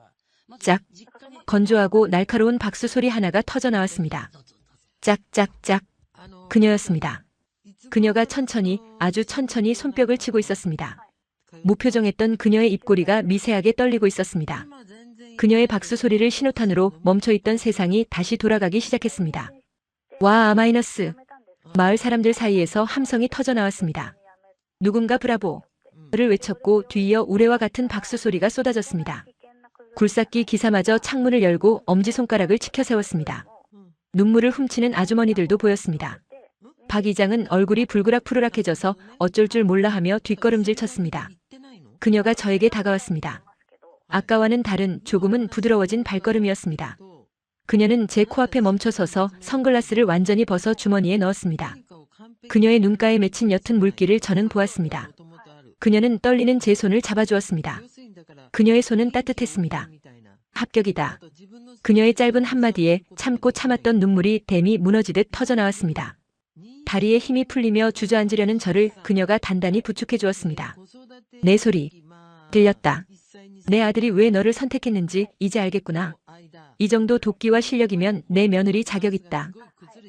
짝. 건조하고 날카로운 박수 소리 하나가 터져 나왔습니다. 짝짝짝. 그녀였습니다. 그녀가 천천히, 아주 천천히 손뼉을 치고 있었습니다. 무표정했던 그녀의 입꼬리가 미세하게 떨리고 있었습니다. 그녀의 박수 소리를 신호탄으로 멈춰있던 세상이 다시 돌아가기 시작했습니다. 와, 마이너스. 마을 사람들 사이에서 함성이 터져 나왔습니다. 누군가 브라보. 를 외쳤고 뒤이어 우레와 같은 박수 소리가 쏟아졌습니다. 굴삭기 기사마저 창문을 열고 엄지손가락을 치켜 세웠습니다. 눈물을 훔치는 아주머니들도 보였습니다. 박 이장은 얼굴이 불그락푸르락해져서 어쩔 줄 몰라 하며 뒷걸음질 쳤습니다. 그녀가 저에게 다가왔습니다. 아까와는 다른 조금은 부드러워진 발걸음이었습니다. 그녀는 제 코앞에 멈춰서서 선글라스를 완전히 벗어 주머니에 넣었습니다. 그녀의 눈가에 맺힌 옅은 물기를 저는 보았습니다. 그녀는 떨리는 제 손을 잡아주었습니다. 그녀의 손은 따뜻했습니다. 합격이다. 그녀의 짧은 한마디에 참고 참았던 눈물이 댐이 무너지듯 터져나왔습니다. 다리에 힘이 풀리며 주저앉으려는 저를 그녀가 단단히 부축해 주었습니다. 내 소리 들렸다. 내 아들이 왜 너를 선택했는지 이제 알겠구나. 이 정도 도끼와 실력이면 내 며느리 자격 있다.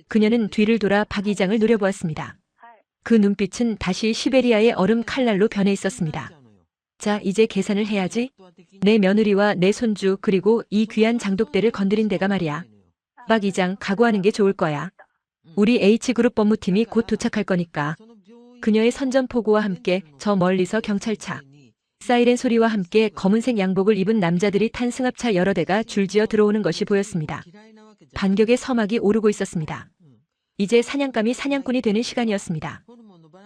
그녀는 뒤를 돌아 박 이장을 노려보았습니다. 그 눈빛은 다시 시베리아의 얼음 칼날로 변해 있었습니다. 자, 이제 계산을 해야지. 내 며느리와 내 손주 그리고 이 귀한 장독대를 건드린 데가 말이야. 박 이장 각오하는 게 좋을 거야. 우리 H그룹 법무팀이 곧 도착할 거니까. 그녀의 선전포고와 함께 저 멀리서 경찰차, 사이렌 소리와 함께 검은색 양복을 입은 남자들이 탄 승합차 여러 대가 줄지어 들어오는 것이 보였습니다. 반격의 서막이 오르고 있었습니다. 이제 사냥감이 사냥꾼이 되는 시간이었습니다.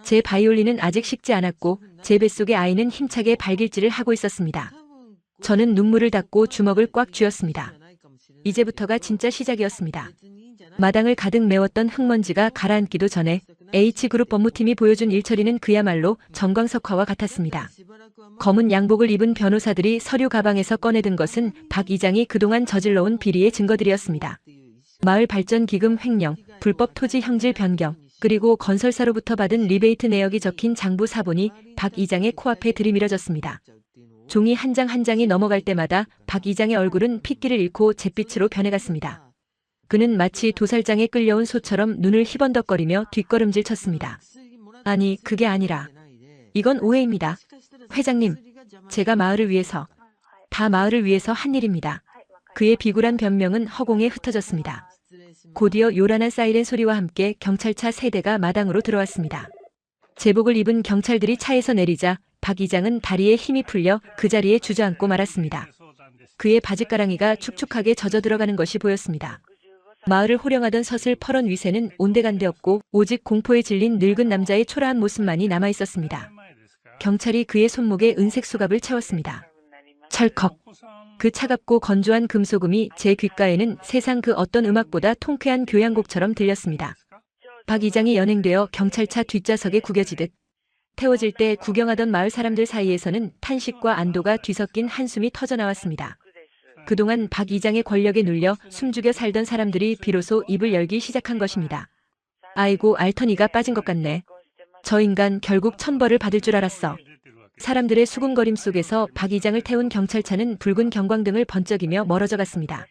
제 바이올린은 아직 식지 않았고 제 뱃속의 아이는 힘차게 발길질을 하고 있었습니다. 저는 눈물을 닦고 주먹을 꽉 쥐었습니다. 이제부터가 진짜 시작이었습니다. 마당을 가득 메웠던 흙먼지가 가라앉기도 전에 H그룹 법무팀이 보여준 일처리는 그야말로 정광석화와 같았습니다. 검은 양복을 입은 변호사들이 서류 가방에서 꺼내든 것은 박 이장이 그동안 저질러온 비리의 증거들이었습니다. 마을 발전 기금 횡령, 불법 토지 형질 변경, 그리고 건설사로부터 받은 리베이트 내역이 적힌 장부 사본이 박 이장의 코앞에 들이밀어졌습니다. 종이 한 장 한 장이 넘어갈 때마다 박 이장의 얼굴은 핏기를 잃고 잿빛으로 변해갔습니다. 그는 마치 도살장에 끌려온 소처럼 눈을 희번덕거리며 뒷걸음질 쳤습니다. 아니, 그게 아니라 이건 오해입니다. 회장님, 제가 마을을 위해서, 다 마을을 위해서 한 일입니다. 그의 비굴한 변명은 허공에 흩어졌습니다. 곧이어 요란한 사이렌 소리와 함께 경찰차 3대가 마당으로 들어왔습니다. 제복을 입은 경찰들이 차에서 내리자 박 이장은 다리에 힘이 풀려 그 자리에 주저앉고 말았습니다. 그의 바짓가랑이가 축축하게 젖어 들어가는 것이 보였습니다. 마을을 호령하던 서슬퍼런 위세는 온데간데 없고 오직 공포에 질린 늙은 남자의 초라한 모습만이 남아있었습니다. 경찰이 그의 손목에 은색 수갑을 채웠습니다. 철컥. 그 차갑고 건조한 금소금이 제 귓가에는 세상 그 어떤 음악보다 통쾌한 교향곡처럼 들렸습니다. 박 이장이 연행되어 경찰차 뒷좌석에 구겨지듯 태워질 때 구경하던 마을 사람들 사이에서는 탄식과 안도가 뒤섞인 한숨이 터져나왔습니다. 그동안 박 이장의 권력에 눌려 숨죽여 살던 사람들이 비로소 입을 열기 시작한 것입니다. 아이고, 알턴이가 빠진 것 같네. 저 인간 결국 천벌을 받을 줄 알았어. 사람들의 수군거림 속에서 박 이장을 태운 경찰차는 붉은 경광등을 번쩍이며 멀어져 갔습니다.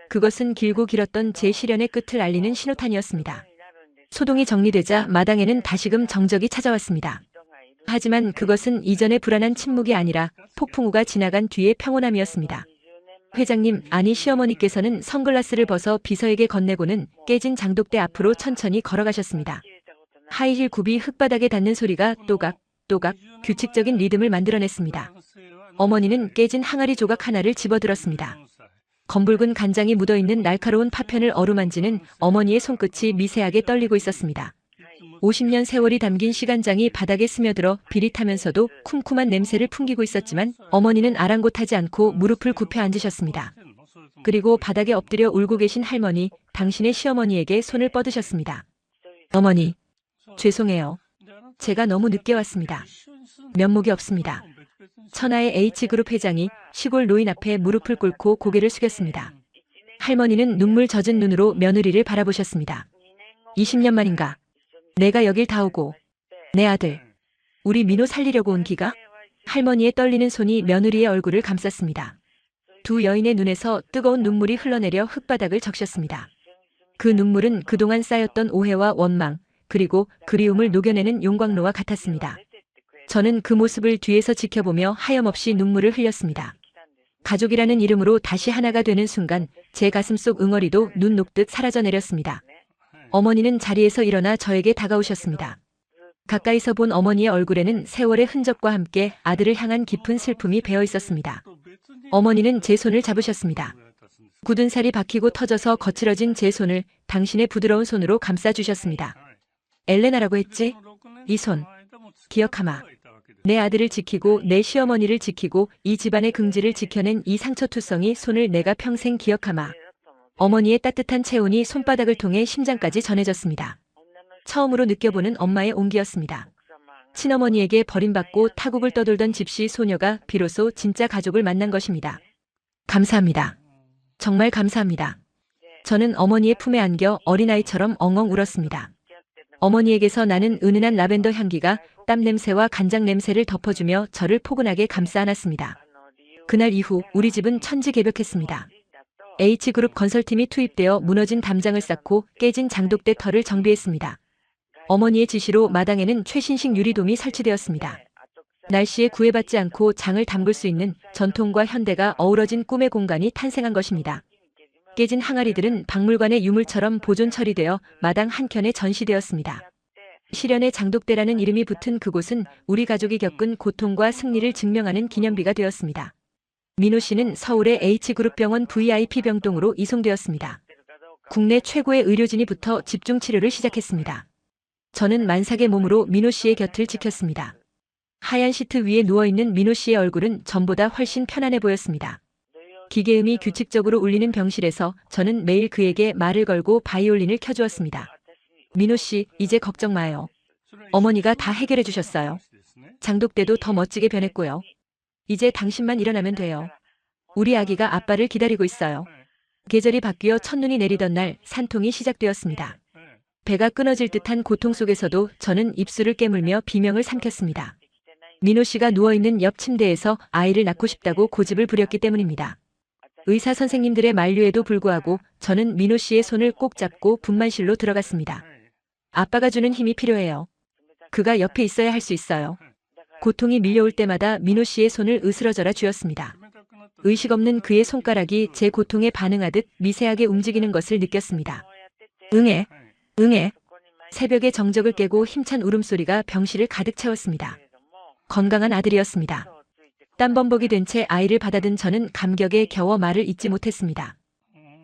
그것은 길고 길었던 제 시련의 끝을 알리는 신호탄이었습니다. 소동이 정리되자 마당에는 다시금 정적이 찾아왔습니다. 하지만 그것은 이전의 불안한 침묵이 아니라 폭풍우가 지나간 뒤의 평온함이었습니다. 회장님, 아니 시어머니께서는 선글라스를 벗어 비서에게 건네고는 깨진 장독대 앞으로 천천히 걸어가셨습니다. 하이힐 굽이 흙바닥에 닿는 소리가 또각 규칙적인 리듬을 만들어냈습니다. 어머니는 깨진 항아리 조각 하나를 집어들었습니다. 검붉은 간장이 묻어있는 날카로운 파편을 어루만지는 어머니의 손끝이 미세하게 떨리고 있었습니다. 50년 세월이 담긴 시간장이 바닥에 스며들어 비릿하면서도 쿰쿰한 냄새를 풍기고 있었지만 어머니는 아랑곳하지 않고 무릎을 굽혀 앉으셨습니다. 그리고 바닥에 엎드려 울고 계신 할머니, 당신의 시어머니에게 손을 뻗으셨습니다. 어머니, 죄송해요. 제가 너무 늦게 왔습니다. 면목이 없습니다. 천하의 H그룹 회장이 시골 노인 앞에 무릎을 꿇고 고개를 숙였습니다. 할머니는 눈물 젖은 눈으로 며느리를 바라보셨습니다. 20년 만인가? 내가 여길 다 오고 내 아들, 우리 민호 살리려고 온 기가? 할머니의 떨리는 손이 며느리의 얼굴을 감쌌습니다. 두 여인의 눈에서 뜨거운 눈물이 흘러내려 흙바닥을 적셨습니다. 그 눈물은 그동안 쌓였던 오해와 원망, 그리고 그리움을 녹여내는 용광로와 같았습니다. 저는 그 모습을 뒤에서 지켜보며 하염없이 눈물을 흘렸습니다. 가족이라는 이름으로 다시 하나가 되는 순간 제 가슴속 응어리도 눈 녹듯 사라져 내렸습니다. 어머니는 자리에서 일어나 저에게 다가오셨습니다. 가까이서 본 어머니의 얼굴에는 세월의 흔적과 함께 아들을 향한 깊은 슬픔이 배어 있었습니다. 어머니는 제 손을 잡으셨습니다. 굳은 살이 박히고 터져서 거칠어진 제 손을 당신의 부드러운 손으로 감싸주셨습니다. 엘레나라고 했지? 이 손. 기억하마. 내 아들을 지키고 내 시어머니를 지키고 이 집안의 긍지를 지켜낸 이 상처투성이 손을 내가 평생 기억하마. 어머니의 따뜻한 체온이 손바닥을 통해 심장까지 전해졌습니다. 처음으로 느껴보는 엄마의 온기였습니다. 친어머니에게 버림받고 타국을 떠돌던 집시 소녀가 비로소 진짜 가족을 만난 것입니다. 감사합니다. 정말 감사합니다. 저는 어머니의 품에 안겨 어린아이처럼 엉엉 울었습니다. 어머니에게서 나는 은은한 라벤더 향기가 땀 냄새와 간장 냄새를 덮어주며 저를 포근하게 감싸 안았습니다. 그날 이후 우리 집은 천지개벽했습니다. H그룹 건설팀이 투입되어 무너진 담장을 쌓고 깨진 장독대 털을 정비했습니다. 어머니의 지시로 마당에는 최신식 유리돔이 설치되었습니다. 날씨에 구애받지 않고 장을 담글 수 있는 전통과 현대가 어우러진 꿈의 공간이 탄생한 것입니다. 깨진 항아리들은 박물관의 유물처럼 보존 처리되어 마당 한켠에 전시되었습니다. 시련의 장독대라는 이름이 붙은 그곳은 우리 가족이 겪은 고통과 승리를 증명하는 기념비가 되었습니다. 민호 씨는 서울의 H그룹병원 VIP 병동으로 이송되었습니다. 국내 최고의 의료진이 붙어 집중 치료를 시작했습니다. 저는 만삭의 몸으로 민호 씨의 곁을 지켰습니다. 하얀 시트 위에 누워있는 민호 씨의 얼굴은 전보다 훨씬 편안해 보였습니다. 기계음이 규칙적으로 울리는 병실에서 저는 매일 그에게 말을 걸고 바이올린을 켜주었습니다. 민호 씨, 이제 걱정 마요. 어머니가 다 해결해 주셨어요. 장독대도 더 멋지게 변했고요. 이제 당신만 일어나면 돼요. 우리 아기가 아빠를 기다리고 있어요. 계절이 바뀌어 첫눈이 내리던 날 산통이 시작되었습니다. 배가 끊어질 듯한 고통 속에서도 저는 입술을 깨물며 비명을 삼켰습니다. 민호 씨가 누워있는 옆 침대에서 아이를 낳고 싶다고 고집을 부렸기 때문입니다. 의사 선생님들의 만류에도 불구하고 저는 민호 씨의 손을 꼭 잡고 분만실로 들어갔습니다. 아빠가 주는 힘이 필요해요. 그가 옆에 있어야 할 수 있어요. 고통이 밀려올 때마다 민호 씨의 손을 으스러져라 쥐었습니다. 의식 없는 그의 손가락이 제 고통에 반응하듯 미세하게 움직이는 것을 느꼈습니다. 응애, 응애. 새벽의 정적을 깨고 힘찬 울음소리가 병실을 가득 채웠습니다. 건강한 아들이었습니다. 땀범벅이 된 채 아이를 받아든 저는 감격에 겨워 말을 잇지 못했습니다.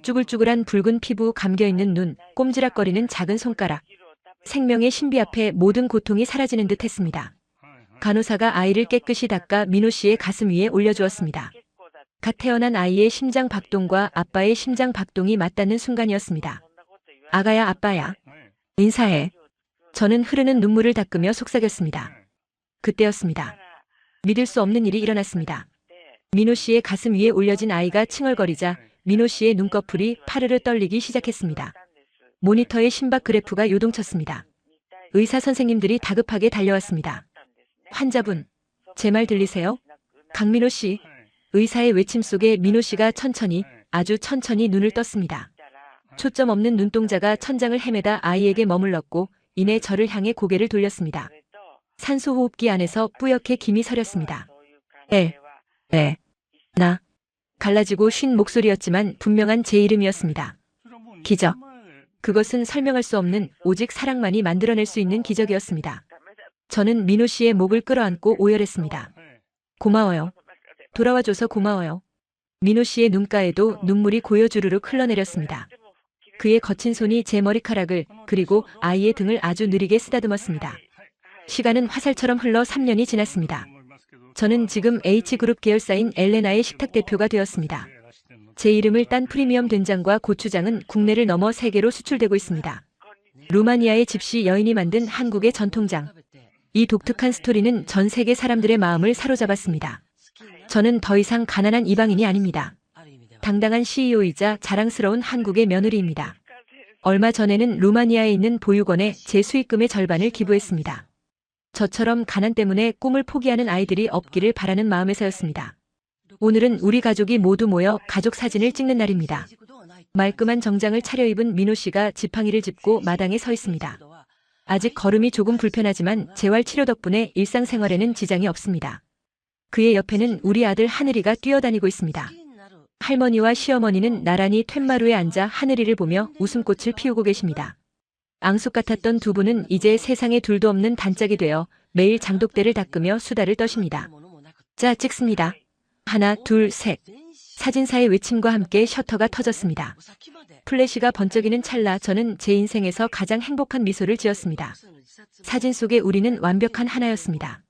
쭈글쭈글한 붉은 피부, 감겨있는 눈, 꼼지락거리는 작은 손가락. 생명의 신비 앞에 모든 고통이 사라지는 듯 했습니다. 간호사가 아이를 깨끗이 닦아 민호 씨의 가슴 위에 올려주었습니다. 갓 태어난 아이의 심장 박동과 아빠의 심장 박동이 맞닿는 순간이었습니다. 아가야, 아빠야. 인사해. 저는 흐르는 눈물을 닦으며 속삭였습니다. 그때였습니다. 믿을 수 없는 일이 일어났습니다. 민호 씨의 가슴 위에 올려진 아이가 칭얼거리자 민호 씨의 눈꺼풀이 파르르 떨리기 시작했습니다. 모니터에 심박 그래프가 요동쳤습니다. 의사 선생님들이 다급하게 달려왔습니다. 환자분, 제 말 들리세요? 강민호 씨. 의사의 외침 속에 민호 씨가 천천히, 아주 천천히 눈을 떴습니다. 초점 없는 눈동자가 천장을 헤매다 아이에게 머물렀고 이내 저를 향해 고개를 돌렸습니다. 산소호흡기 안에서 뿌옇게 김이 서렸습니다. 나. 갈라지고 쉰 목소리였지만 분명한 제 이름이었습니다. 기적. 그것은 설명할 수 없는 오직 사랑만이 만들어낼 수 있는 기적이었습니다. 저는 민호 씨의 목을 끌어안고 오열했습니다. 고마워요. 돌아와줘서 고마워요. 민호 씨의 눈가에도 눈물이 고여 주르륵 흘러내렸습니다. 그의 거친 손이 제 머리카락을 그리고 아이의 등을 아주 느리게 쓰다듬었습니다. 시간은 화살처럼 흘러 3년이 지났습니다. 저는 지금 H그룹 계열사인 엘레나의 식탁 대표가 되었습니다. 제 이름을 딴 프리미엄 된장과 고추장은 국내를 넘어 세계로 수출되고 있습니다. 루마니아의 집시 여인이 만든 한국의 전통장. 이 독특한 스토리는 전 세계 사람들의 마음을 사로잡았습니다. 저는 더 이상 가난한 이방인이 아닙니다. 당당한 CEO이자 자랑스러운 한국의 며느리입니다. 얼마 전에는 루마니아에 있는 보육원에 제 수익금의 절반을 기부했습니다. 저처럼 가난 때문에 꿈을 포기하는 아이들이 없기를 바라는 마음에서였습니다. 오늘은 우리 가족이 모두 모여 가족 사진을 찍는 날입니다. 말끔한 정장을 차려입은 민호 씨가 지팡이를 짚고 마당에 서 있습니다. 아직 걸음이 조금 불편하지만 재활 치료 덕분에 일상생활에는 지장이 없습니다. 그의 옆에는 우리 아들 하늘이가 뛰어다니고 있습니다. 할머니와 시어머니는 나란히 툇마루에 앉아 하늘이를 보며 웃음꽃을 피우고 계십니다. 앙숙 같았던 두 분은 이제 세상에 둘도 없는 단짝이 되어 매일 장독대를 닦으며 수다를 떠십니다. 자, 찍습니다. 하나, 둘, 셋. 사진사의 외침과 함께 셔터가 터졌습니다. 플래시가 번쩍이는 찰나 저는 제 인생에서 가장 행복한 미소를 지었습니다. 사진 속의 우리는 완벽한 하나였습니다.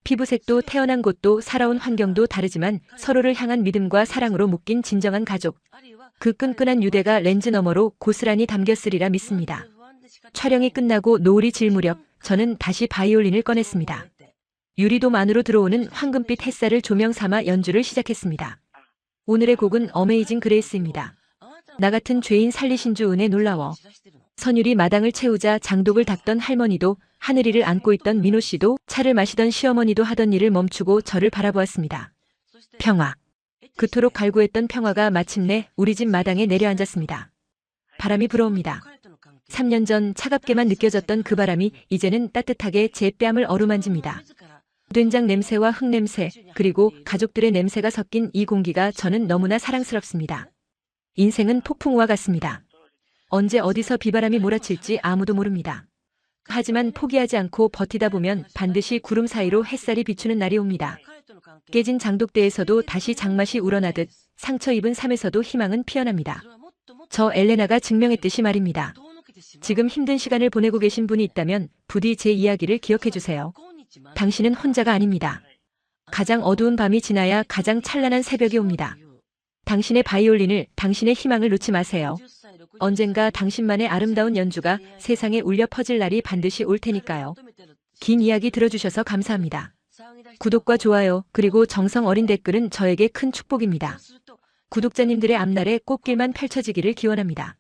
피부색도 태어난 곳도 살아온 환경도 다르지만 서로를 향한 믿음과 사랑으로 묶인 진정한 가족. 그 끈끈한 유대가 렌즈 너머로 고스란히 담겼으리라 믿습니다. 촬영이 끝나고 노을이 질 무렵 저는 다시 바이올린을 꺼냈습니다. 유리돔 안으로 들어오는 황금빛 햇살을 조명 삼아 연주를 시작했습니다. 오늘의 곡은 어메이징 그레이스입니다. 나 같은 죄인 살리신 주 은혜 놀라워. 선율이 마당을 채우자 장독을 닦던 할머니도 하늘이를 안고 있던 민호 씨도 차를 마시던 시어머니도 하던 일을 멈추고 저를 바라보았습니다. 평화. 그토록 갈구했던 평화가 마침내 우리 집 마당에 내려앉았습니다. 바람이 불어옵니다. 3년 전 차갑게만 느껴졌던 그 바람이 이제는 따뜻하게 제 뺨을 어루만집니다. 된장 냄새와 흙 냄새, 그리고 가족들의 냄새가 섞인 이 공기가 저는 너무나 사랑스럽습니다. 인생은 폭풍우와 같습니다. 언제 어디서 비바람이 몰아칠지 아무도 모릅니다. 하지만 포기하지 않고 버티다 보면 반드시 구름 사이로 햇살이 비추는 날이 옵니다. 깨진 장독대에서도 다시 장맛이 우러나듯 상처 입은 삶에서도 희망은 피어납니다. 저 엘레나가 증명했듯이 말입니다. 지금 힘든 시간을 보내고 계신 분이 있다면 부디 제 이야기를 기억해 주세요. 당신은 혼자가 아닙니다. 가장 어두운 밤이 지나야 가장 찬란한 새벽이 옵니다. 당신의 바이올린을, 당신의 희망을 놓지 마세요. 언젠가 당신만의 아름다운 연주가 세상에 울려 퍼질 날이 반드시 올 테니까요. 긴 이야기 들어주셔서 감사합니다. 구독과 좋아요, 그리고 정성 어린 댓글은 저에게 큰 축복입니다. 구독자님들의 앞날에 꽃길만 펼쳐지기를 기원합니다.